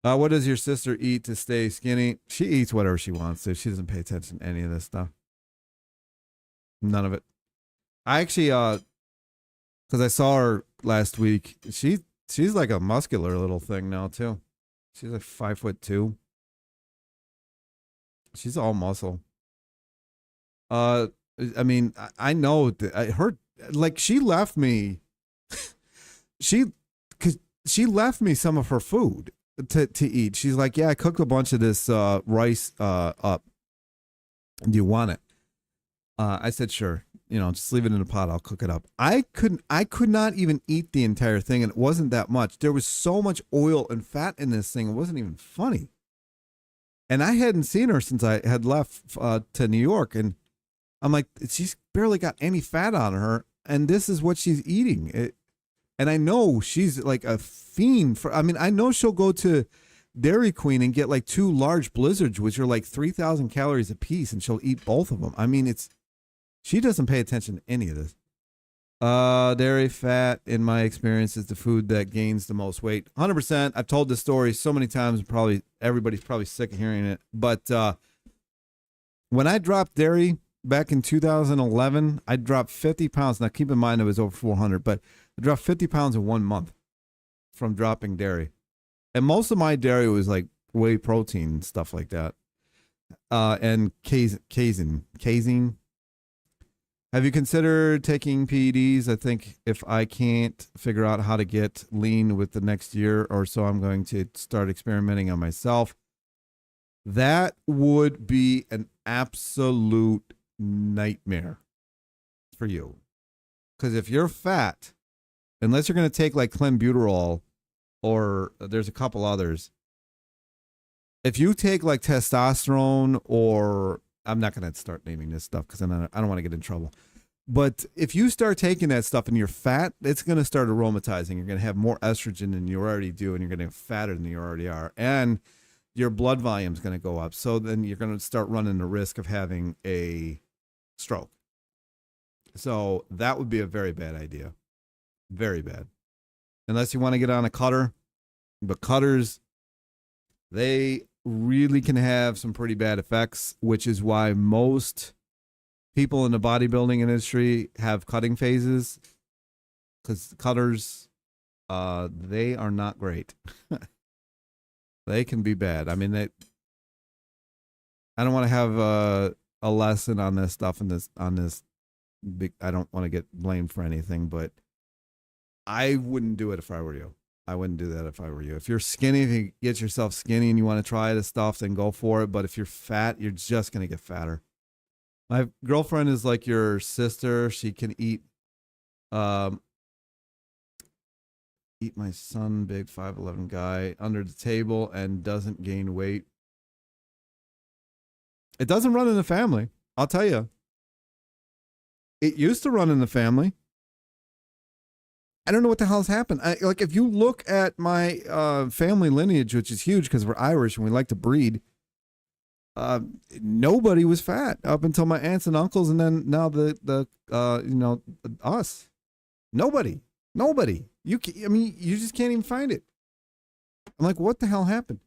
Speaker 1: What does your sister eat to stay skinny? She eats whatever she wants to. She doesn't pay attention to any of this stuff. None of it. I actually, because I saw her last week, she's like a muscular little thing now too. She's like 5'2". She's all muscle. I mean, I know that I heard like she left me. Cause she left me some of her food to eat. She's like, yeah, I cooked a bunch of this rice up. Do you want it? I said, sure. Just leave it in a pot. I'll cook it up. I could not even eat the entire thing, and it wasn't that much. There was so much oil and fat in this thing. It wasn't even funny. And I hadn't seen her since I had left to New York, and I'm like, she's barely got any fat on her, and this is what she's eating. And I know she's like a fiend for, I know she'll go to Dairy Queen and get like 2 large blizzards, which are like 3,000 calories a piece, and she'll eat both of them. I mean, she doesn't pay attention to any of this. Dairy fat, in my experience, is the food that gains the most weight. 100%. I've told this story so many times, probably everybody's probably sick of hearing it. But when I dropped dairy back in 2011, I dropped 50 pounds. Now, keep in mind, it was over 400, but I dropped 50 pounds in 1 month from dropping dairy. And most of my dairy was like whey protein and stuff like that. And casein. Have you considered taking PEDs? I think if I can't figure out how to get lean with the next year or so, I'm going to start experimenting on myself. That would be an absolute nightmare for you. Because if you're fat, unless you're going to take like clenbuterol or there's a couple others, if you take like testosterone or I'm not going to start naming this stuff because I don't want to get in trouble. But if you start taking that stuff and you're fat, it's going to start aromatizing. You're going to have more estrogen than you already do, and you're going to get fatter than you already are. And your blood volume is going to go up. So then you're going to start running the risk of having a stroke. So that would be a very bad idea. Very bad. Unless you want to get on a cutter. But cutters, they really can have some pretty bad effects, which is why most people in the bodybuilding industry have cutting phases because cutters, they are not great. They can be bad. I mean, I don't want to have a lesson on this stuff on this big. I don't want to get blamed for anything, but I wouldn't do it if I were you. I wouldn't do that if I were you. If you're skinny, if you get yourself skinny and you want to try this stuff, then go for it. But if you're fat, you're just going to get fatter. My girlfriend is like your sister. She can eat my son, big 5'11" guy, under the table and doesn't gain weight. It doesn't run in the family. I'll tell you. It used to run in the family. I don't know what the hell's happened. Like, if you look at my family lineage, which is huge because we're Irish and we like to breed, nobody was fat up until my aunts and uncles, and then now us. Nobody. You just can't even find it. I'm like, what the hell happened?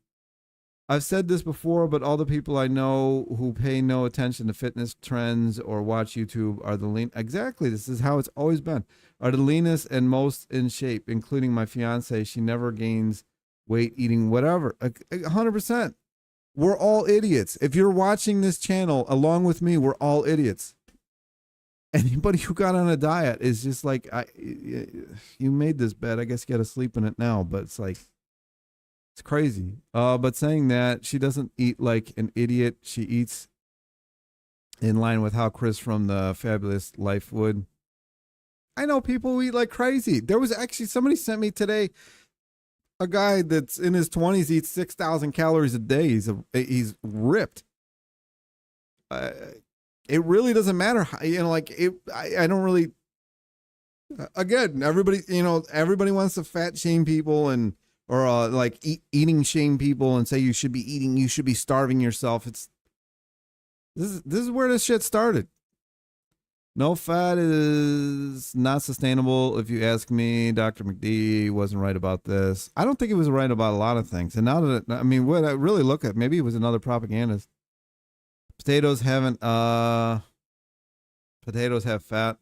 Speaker 1: I've said this before, but all the people I know who pay no attention to fitness trends or watch YouTube are the lean. Exactly. This is how it's always been. Are the leanest and most in shape, including my fiance. She never gains weight eating whatever. 100%. We're all idiots. If you're watching this channel along with me, we're all idiots. Anybody who got on a diet is just like, you made this bed. I guess you got to sleep in it now. But it's like, it's crazy. But saying that, she doesn't eat like an idiot. She eats in line with how Chris from the Fabulous Life would. I know people who eat like crazy. There was actually somebody sent me today a guy that's in his 20s eats 6,000 calories a day. He's ripped. It really doesn't matter how, I don't really. Again, everybody wants to fat shame people or eating shame people and say you should be starving yourself. This is where this shit started. No fat is not sustainable. If you ask me, Dr. McD wasn't right about this. I don't think he was right about a lot of things. And now that, what I really look at, maybe it was another propagandist. Potatoes have fat.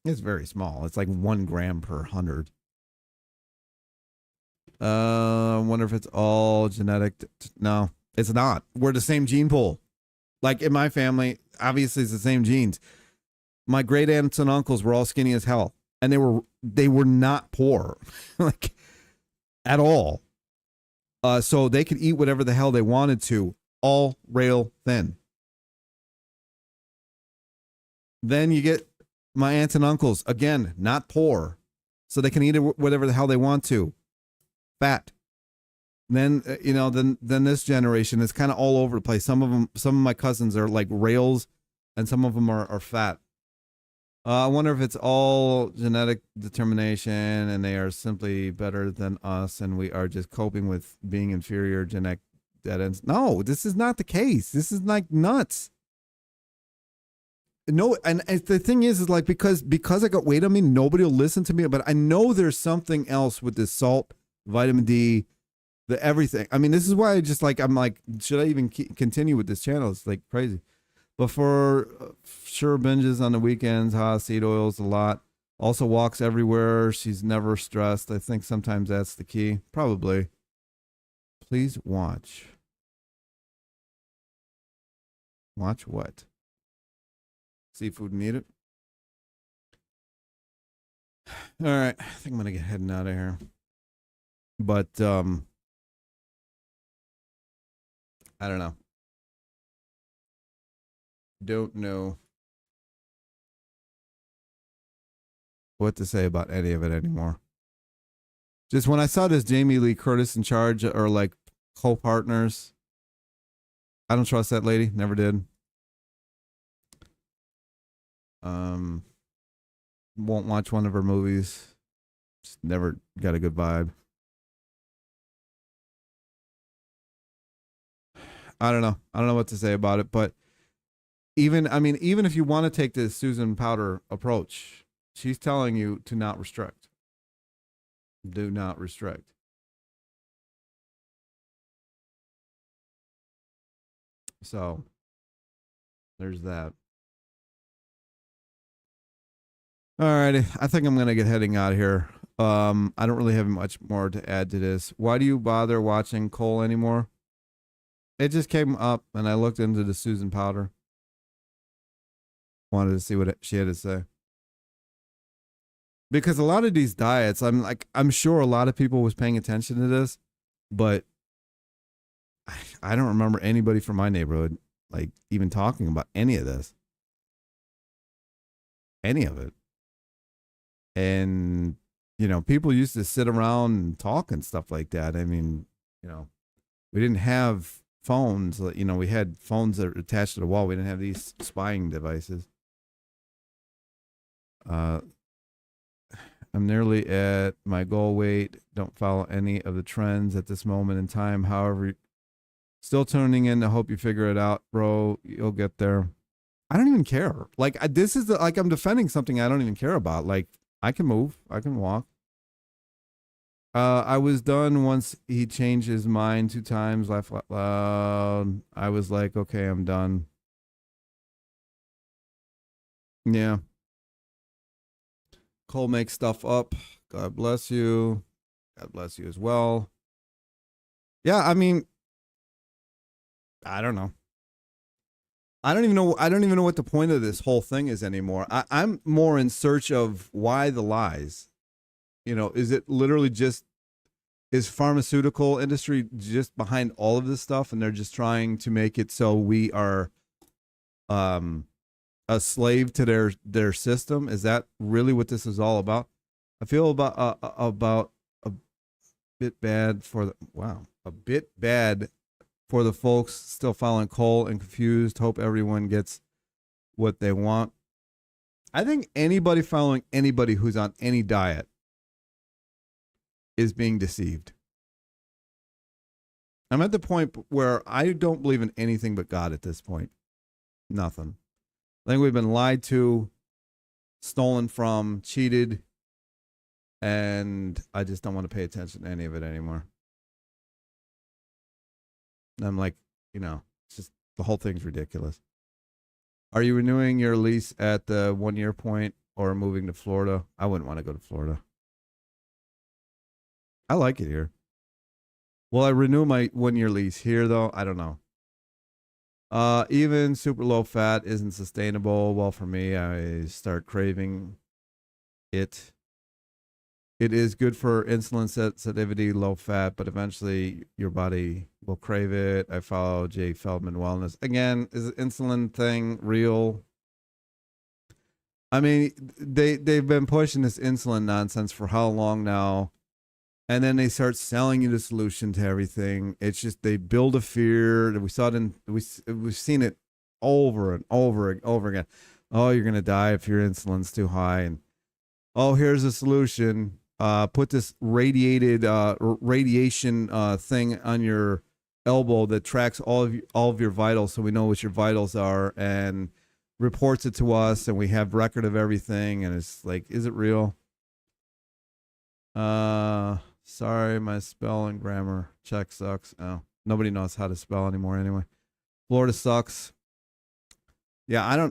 Speaker 1: It's very small. It's like 1 gram per 100. I wonder if it's all genetic. No, it's not. We're the same gene pool. Like in my family, obviously it's the same genes. My great aunts and uncles were all skinny as hell, and they were not poor, like at all. So they could eat whatever the hell they wanted to, all rail thin. Then you get my aunts and uncles, again, not poor, so they can eat whatever the hell they want to, fat. Then then this generation is kind of all over the place. Some of my cousins are like rails, and some of them are fat. I wonder if it's all genetic determination and they are simply better than us and we are just coping with being inferior genetic dead ends. No, this is not the case. This is like nuts. No, and the thing is like because I got weight on me, nobody will listen to me. But I know there's something else with this salt, vitamin D, the everything. I mean, this is why I'm like, should I even continue with this channel? It's like crazy. But for sure, binges on the weekends, seed oils a lot. Also walks everywhere. She's never stressed. I think sometimes that's the key. Probably. Please watch. Watch what? Seafood and eat it? All right. I think I'm going to get heading out of here. But, I don't know. Don't know what to say about any of it anymore. Just when I saw this Jamie Lee Curtis in charge or like co-partners, I don't trust that lady. Never did. Won't watch one of her movies. Just never got a good vibe. I don't know. I don't know what to say about it, but even if you want to take this Susan Powter approach, she's telling you to not restrict. Do not restrict. So there's that. All righty. I think I'm going to get heading out of here. I don't really have much more to add to this. Why do you bother watching Cole anymore? It just came up and I looked into the Susan Powter. Wanted to see what she had to say. Because a lot of these diets, I'm sure a lot of people was paying attention to this, but I don't remember anybody from my neighborhood like even talking about any of this. Any of it. And, people used to sit around and talk and stuff like that. I mean, we didn't have phones. We had phones that were attached to the wall. We didn't have these spying devices. I'm nearly at my goal weight. Don't follow any of the trends at this moment in time. However, still tuning in to hope you figure it out, bro. You'll get there. I don't even care. This is like I'm defending something I don't even care about. Like, I can move. I can walk. I was done once he changed his mind 2 times, laughed out loud. I was like, okay, I'm done. Yeah. Cole makes stuff up. God bless you. God bless you as well. Yeah, I mean, I don't know. I don't even know what the point of this whole thing is anymore. I'm more in search of why the lies. Is it literally is pharmaceutical industry just behind all of this stuff and they're just trying to make it so we are a slave to their system? Is that really what this is all about? I feel about a bit bad for the folks still following Cole and confused. Hope everyone gets what they want. I think anybody following anybody who's on any diet is being deceived. I'm at the point where I don't believe in anything but God at this point. Nothing. I think we've been lied to, stolen from, cheated, and I just don't want to pay attention to any of it anymore. And I'm like, it's just the whole thing's ridiculous. Are you renewing your lease at the 1-year point or moving to Florida? I wouldn't want to go to Florida. I like it here. Will I renew my 1-year lease here, though? I don't know. Even super low fat isn't sustainable. Well, for me, I start craving it. It is good for insulin sensitivity, low fat, but eventually your body will crave it. I follow Jay Feldman Wellness. Again, is the insulin thing real? I mean, they've been pushing this insulin nonsense for how long now? And then they start selling you the solution to everything. It's just they build a fear. We saw it we've seen it over and over and over again. Oh, you're gonna die if your insulin's too high, and oh, here's a solution. Put this radiation thing on your elbow that tracks all of your vitals, so we know what your vitals are, and reports it to us, and we have record of everything. And it's like, is it real? Sorry, my spell and grammar check sucks. Oh, nobody knows how to spell anymore anyway. Florida sucks. Yeah,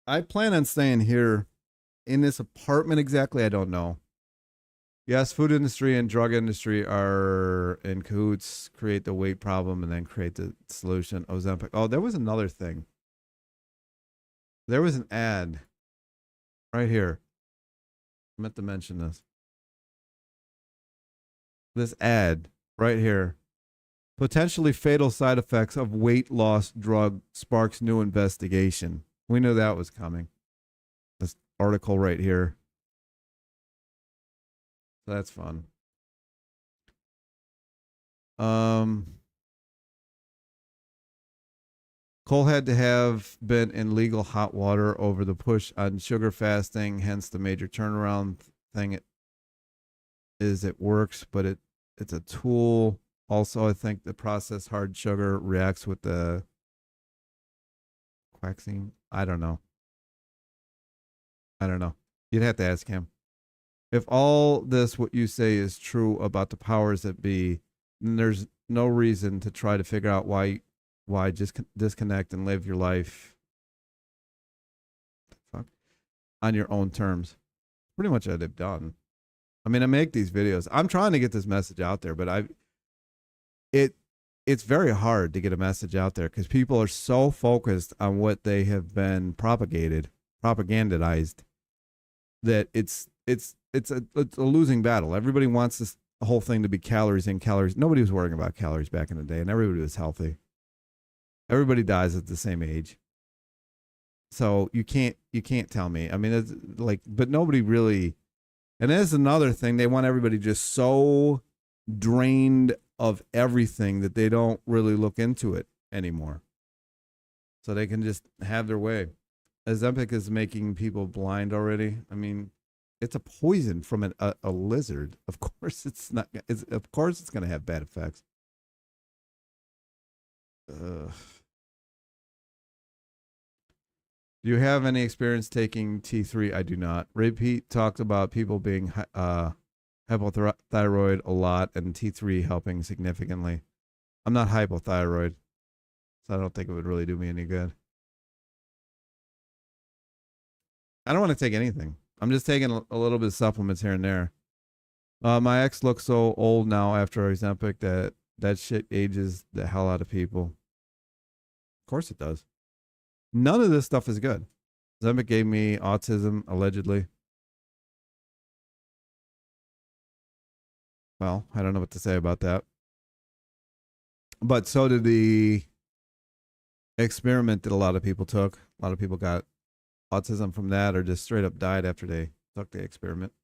Speaker 1: I plan on staying here in this apartment exactly. I don't know. Yes, food industry and drug industry are in cahoots, create the weight problem and then create the solution. Ozempic. Oh, there was another thing. There was an ad right here. I meant to mention this. This ad right here. Potentially fatal side effects of weight loss drug sparks new investigation. We knew that was coming. This article right here. So that's fun. Cole had to have been in legal hot water over the push on sugar fasting, hence the major turnaround thing. It works, but it's a tool. Also, I think the processed hard sugar reacts with the quaxine. I don't know. You'd have to ask him. If all this, what you say, is true about the powers that be, then there's no reason to try to figure out why just disconnect and live your life on your own terms. pretty much what I've done. I mean, I make these videos. I'm trying to get this message out there, but it's very hard to get a message out there because people are so focused on what they have been propagandized, that it's a losing battle. Everybody wants this whole thing to be calories in, calories. Nobody was worrying about calories back in the day, and everybody was healthy. Everybody dies at the same age. So you can't tell me. I mean, it's like, but nobody really. And that's another thing. They want everybody just so drained of everything that they don't really look into it anymore. So they can just have their way. Ozempic is making people blind already. I mean, it's a poison from a lizard. Of course, it's not. Of course, it's going to have bad effects. Do you have any experience taking T3? I do not. Ray Pete talked about people being hypothyroid a lot and T3 helping significantly. I'm not hypothyroid, so I don't think it would really do me any good. I don't want to take anything. I'm just taking a little bit of supplements here and there. My ex looks so old now after Ozempic that shit ages the hell out of people. Of course it does. None of this stuff is good. Ozempic gave me autism, allegedly. Well, I don't know what to say about that. But so did the experiment that a lot of people took. A lot of people got autism from that, or just straight up died after they took the experiment.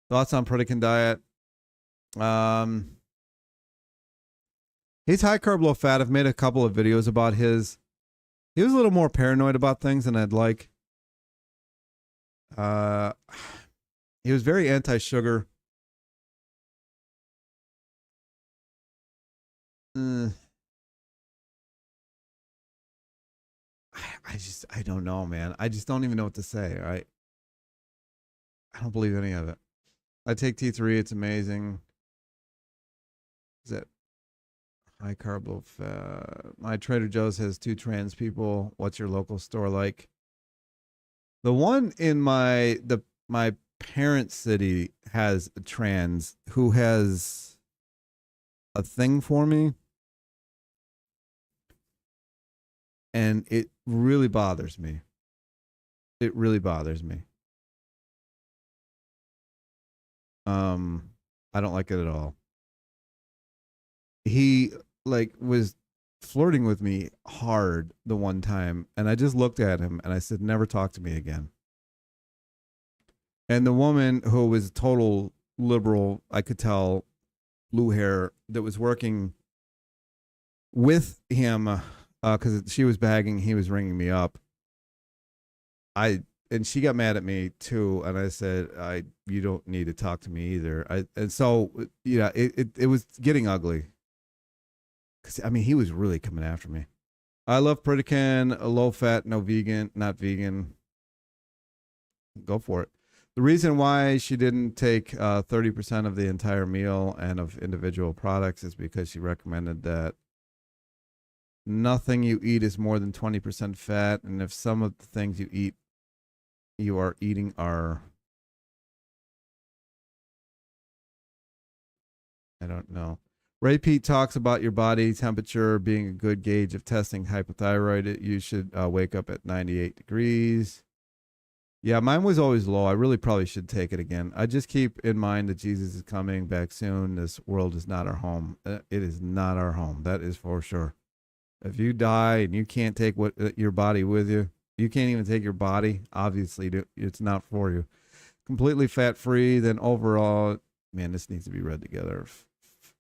Speaker 1: Thoughts on Pritikin diet? He's high carb, low fat. I've made a couple of videos about his. He was a little more paranoid about things than I'd like. He was very anti-sugar. I don't know, man. I just don't even know what to say. I don't believe any of it. I take T3. It's amazing. Is it high carb, low fat? My Trader Joe's has 2 trans people. What's your local store like? The one in my parents' city has a trans who has a thing for me, and it really bothers me. It really bothers me. I don't like it at all. He was flirting with me hard the one time, and I just looked at him and I said, never talk to me again. And the woman, who was total liberal, I could tell, blue hair, that was working with him, because she was bagging, he was ringing me up. And she got mad at me too, and I said, you don't need to talk to me either. And so, yeah, it was getting ugly. Because, I mean, he was really coming after me. I love Pritikin, low fat, no vegan, not vegan. Go for it. The reason why she didn't take 30% of the entire meal and of individual products is because she recommended that nothing you eat is more than 20% fat, and if some of the things you are eating are, I don't know. Ray Pete talks about your body temperature being a good gauge of testing hypothyroid. You should wake up at 98 degrees. Yeah, mine was always low. I really probably should take it again. I just keep in mind that Jesus is coming back soon. This world is not our home. It is not our home. That is for sure. If you die and you can't take your body with you, you can't even take your body, obviously it's not for you. Completely fat-free, then overall, man, this needs to be read together.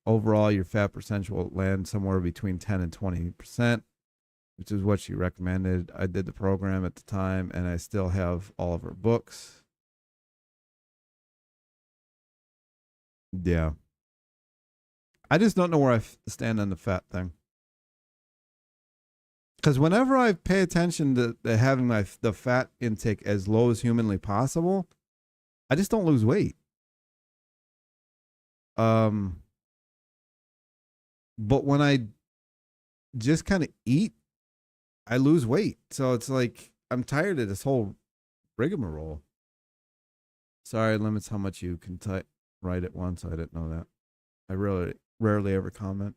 Speaker 1: Overall, your fat percentage will land somewhere between 10 and 20%, which is what she recommended. I did the program at the time, and I still have all of her books. Yeah. I just don't know where I stand on the fat thing. Because whenever I pay attention to having the fat intake as low as humanly possible, I just don't lose weight. But when I just kind of eat, I lose weight. So it's like, I'm tired of this whole rigmarole. Sorry, limits how much you can write at once. I didn't know that. I really rarely ever comment.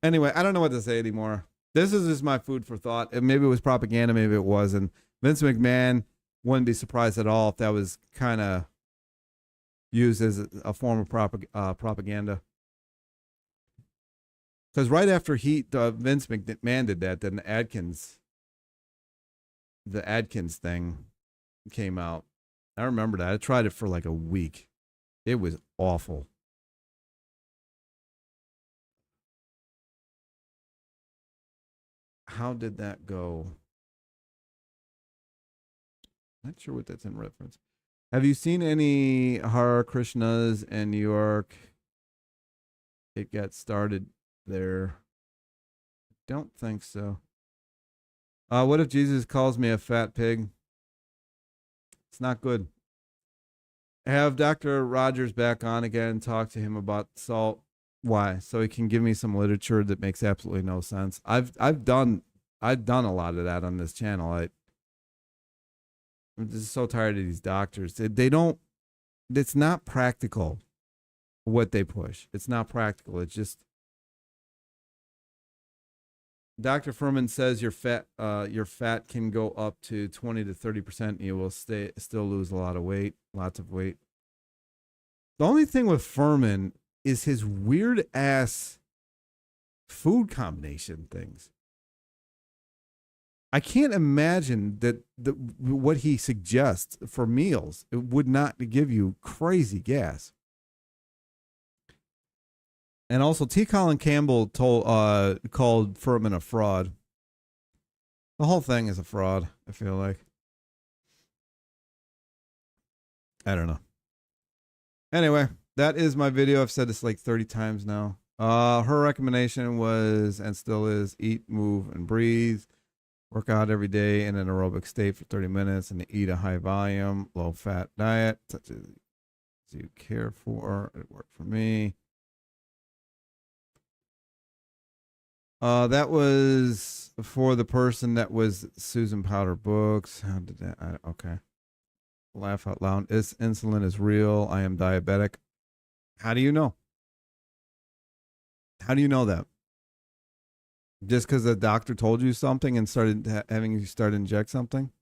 Speaker 1: Anyway, I don't know what to say anymore. This is just my food for thought. And maybe it was propaganda, maybe it wasn't. Vince McMahon wouldn't be surprised at all if that was kind of used as a form of propaganda. Because right after Vince McMahon did that, then the Adkins thing came out. I remember that. I tried it for like a week. It was awful. How did that go? Not sure what that's in reference. Have you seen any Hare Krishnas in New York? It got started there. Don't think so. What if Jesus calls me a fat pig? It's not good. Have Dr. Rogers back on again and talk to him about salt. Why? So he can give me some literature that makes absolutely no sense. I've done a lot of that on this channel. I'm just so tired of these doctors. They don't. It's not practical. What they push. It's not practical. It's just. Dr. Furman says your fat can go up to 20 to 30%, and you will still lose lots of weight. The only thing with Furman is his weird ass food combination things. I can't imagine that what he suggests for meals, it would not give you crazy gas. And also, T. Colin Campbell called Furman a fraud. The whole thing is a fraud, I feel like. I don't know. Anyway, that is my video. I've said this like 30 times now. Her recommendation was, and still is, eat, move, and breathe. Work out every day in an aerobic state for 30 minutes and eat a high volume, low fat diet, such as you care for. It worked for me. That was for the person that was Susan Powter books. How did that? Okay. Laugh out loud. Insulin is real. I am diabetic. How do you know? How do you know that? Just because the doctor told you something and started having you start to inject something?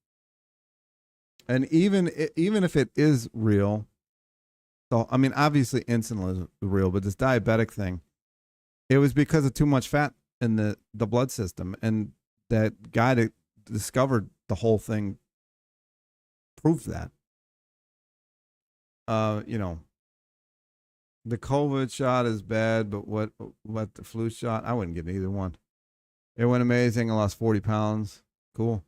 Speaker 1: And even if it is real, so I mean, obviously insulin is real, but this diabetic thing, it was because of too much fat in the blood system, and that guy that discovered the whole thing proved that. The COVID shot is bad, but what the flu shot? I wouldn't get either one. It went amazing. I lost 40 pounds. Cool.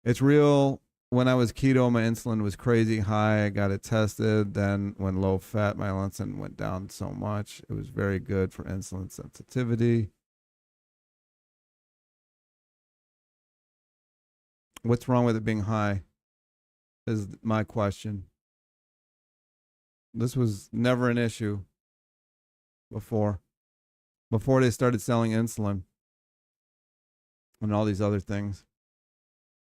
Speaker 1: It's real. When I was keto, my insulin was crazy high. I got it tested. Then when low fat, my insulin went down so much. It was very good for insulin sensitivity. What's wrong with it being high is my question. This was never an issue before they started selling insulin and all these other things.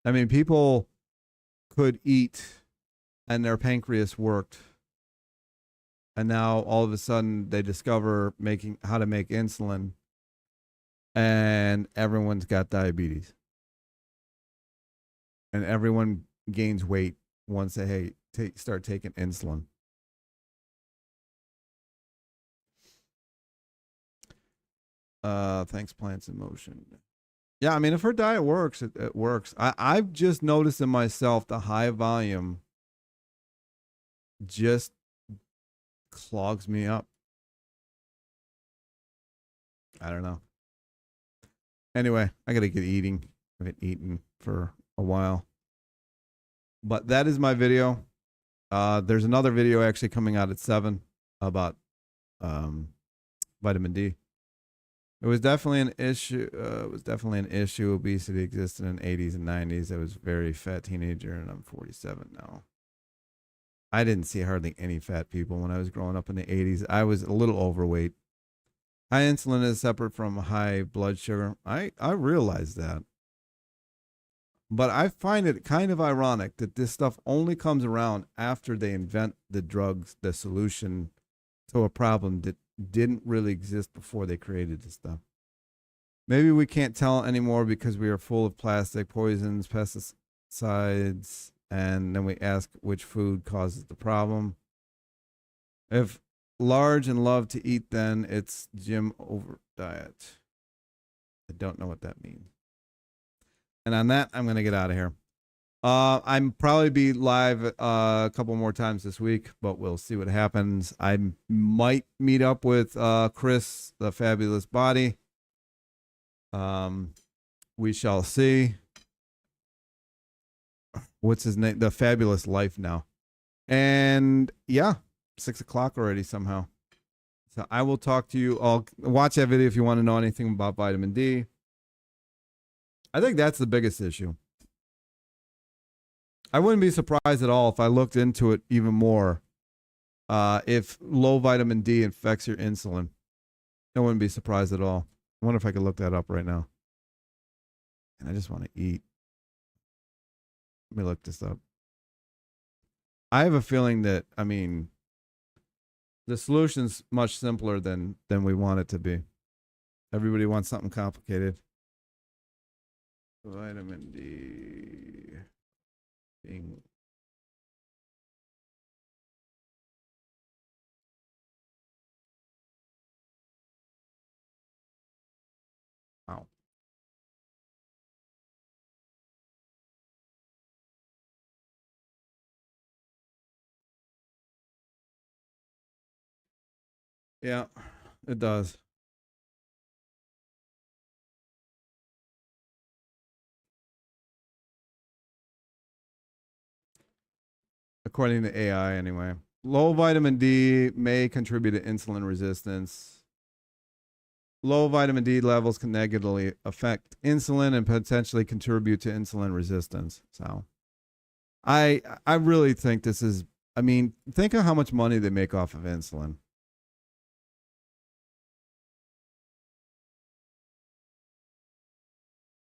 Speaker 1: I mean, people could eat and their pancreas worked. And now all of a sudden they discover how to make insulin, and everyone's got diabetes. And everyone gains weight once they start taking insulin. Thanks, Plants in Motion. Yeah, I mean, if her diet works, it works. I've just noticed in myself the high volume just clogs me up. I don't know. Anyway, I got to get eating. I haven't eaten for a while. But that is my video. There's another video actually coming out at 7 about vitamin D. It was definitely an issue. Obesity existed in the 80s and 90s. I was a very fat teenager, and I'm 47 now. I didn't see hardly any fat people when I was growing up in the 80s. I was a little overweight. High insulin is separate from high blood sugar. I realized that. But I find it kind of ironic that this stuff only comes around after they invent the drugs, the solution to a problem that didn't really exist before they created this stuff. Maybe we can't tell anymore because we are full of plastic, poisons, pesticides, and then we ask which food causes the problem. If large and love to eat, then it's gym over diet. I don't know what that means. And on that, I'm going to get out of here. I'm probably be live a couple more times this week, but we'll see what happens. I might meet up with Chris, the Fabulous Body. We shall see. What's his name? The Fabulous Life now. And yeah, 6 o'clock already somehow. So I will talk to you. I'll watch that video if you want to know anything about vitamin D. I think that's the biggest issue. I wouldn't be surprised at all if I looked into it even more. If low vitamin D affects your insulin, I wouldn't be surprised at all. I wonder if I could look that up right now. And I just want to eat. Let me look this up. I have a feeling that, I mean, the solution's much simpler than we want it to be. Everybody wants something complicated. Vitamin D. Being wow. Yeah, it does. According to AI, anyway. Low vitamin D may contribute to insulin resistance. Low vitamin D levels can negatively affect insulin and potentially contribute to insulin resistance. So I really think this is, I mean, think of how much money they make off of insulin.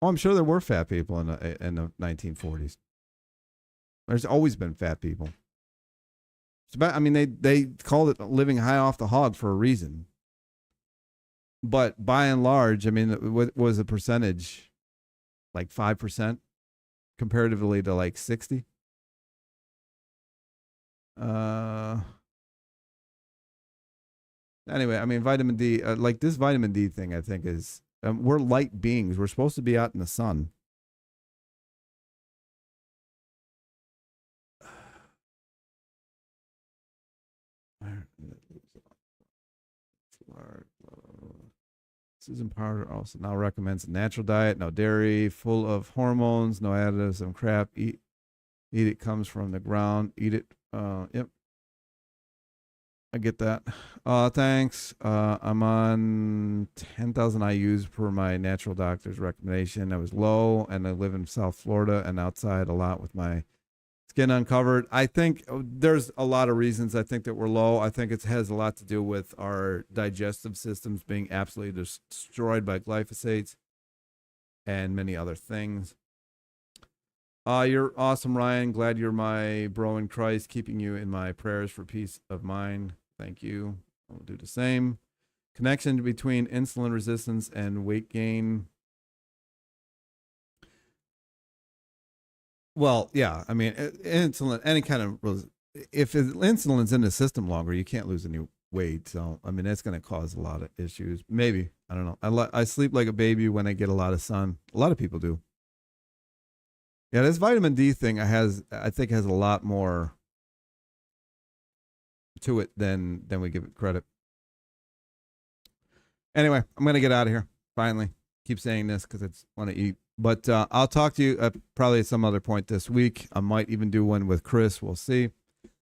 Speaker 1: Oh, I'm sure there were fat people in the 1940s. There's always been fat people. It's about, I mean, they called it living high off the hog for a reason. But by and large, I mean, what was the percentage? Like 5% comparatively to like 60? Anyway, I mean, vitamin D, like this vitamin D thing, I think is, we're light beings. We're supposed to be out in the sun. Susan Powter also now recommends a natural diet, no dairy, full of hormones, no additives and crap. Eat it, comes from the ground. Eat it. Yep. I get that. Thanks. I'm on 10,000 IUs per my natural doctor's recommendation. I was low and I live in South Florida and outside a lot with my skin uncovered. I think there's a lot of reasons I think that we're low. I think it has a lot to do with our digestive systems being absolutely destroyed by glyphosates and many other things. You're awesome, Ryan. Glad you're my bro in Christ, keeping you in my prayers for peace of mind. Thank you. I'll do the same. Connection between insulin resistance and weight gain. Well, yeah. I mean, insulin, any kind of, if insulin's in the system longer, you can't lose any weight. So, I mean, that's going to cause a lot of issues. Maybe. I don't know. I sleep like a baby when I get a lot of sun. A lot of people do. Yeah, this vitamin D thing I think has a lot more to it than we give it credit. Anyway, I'm going to get out of here. Finally. Keep saying this because I want to eat. But I'll talk to you probably at some other point this week. I might even do one with Chris. We'll see.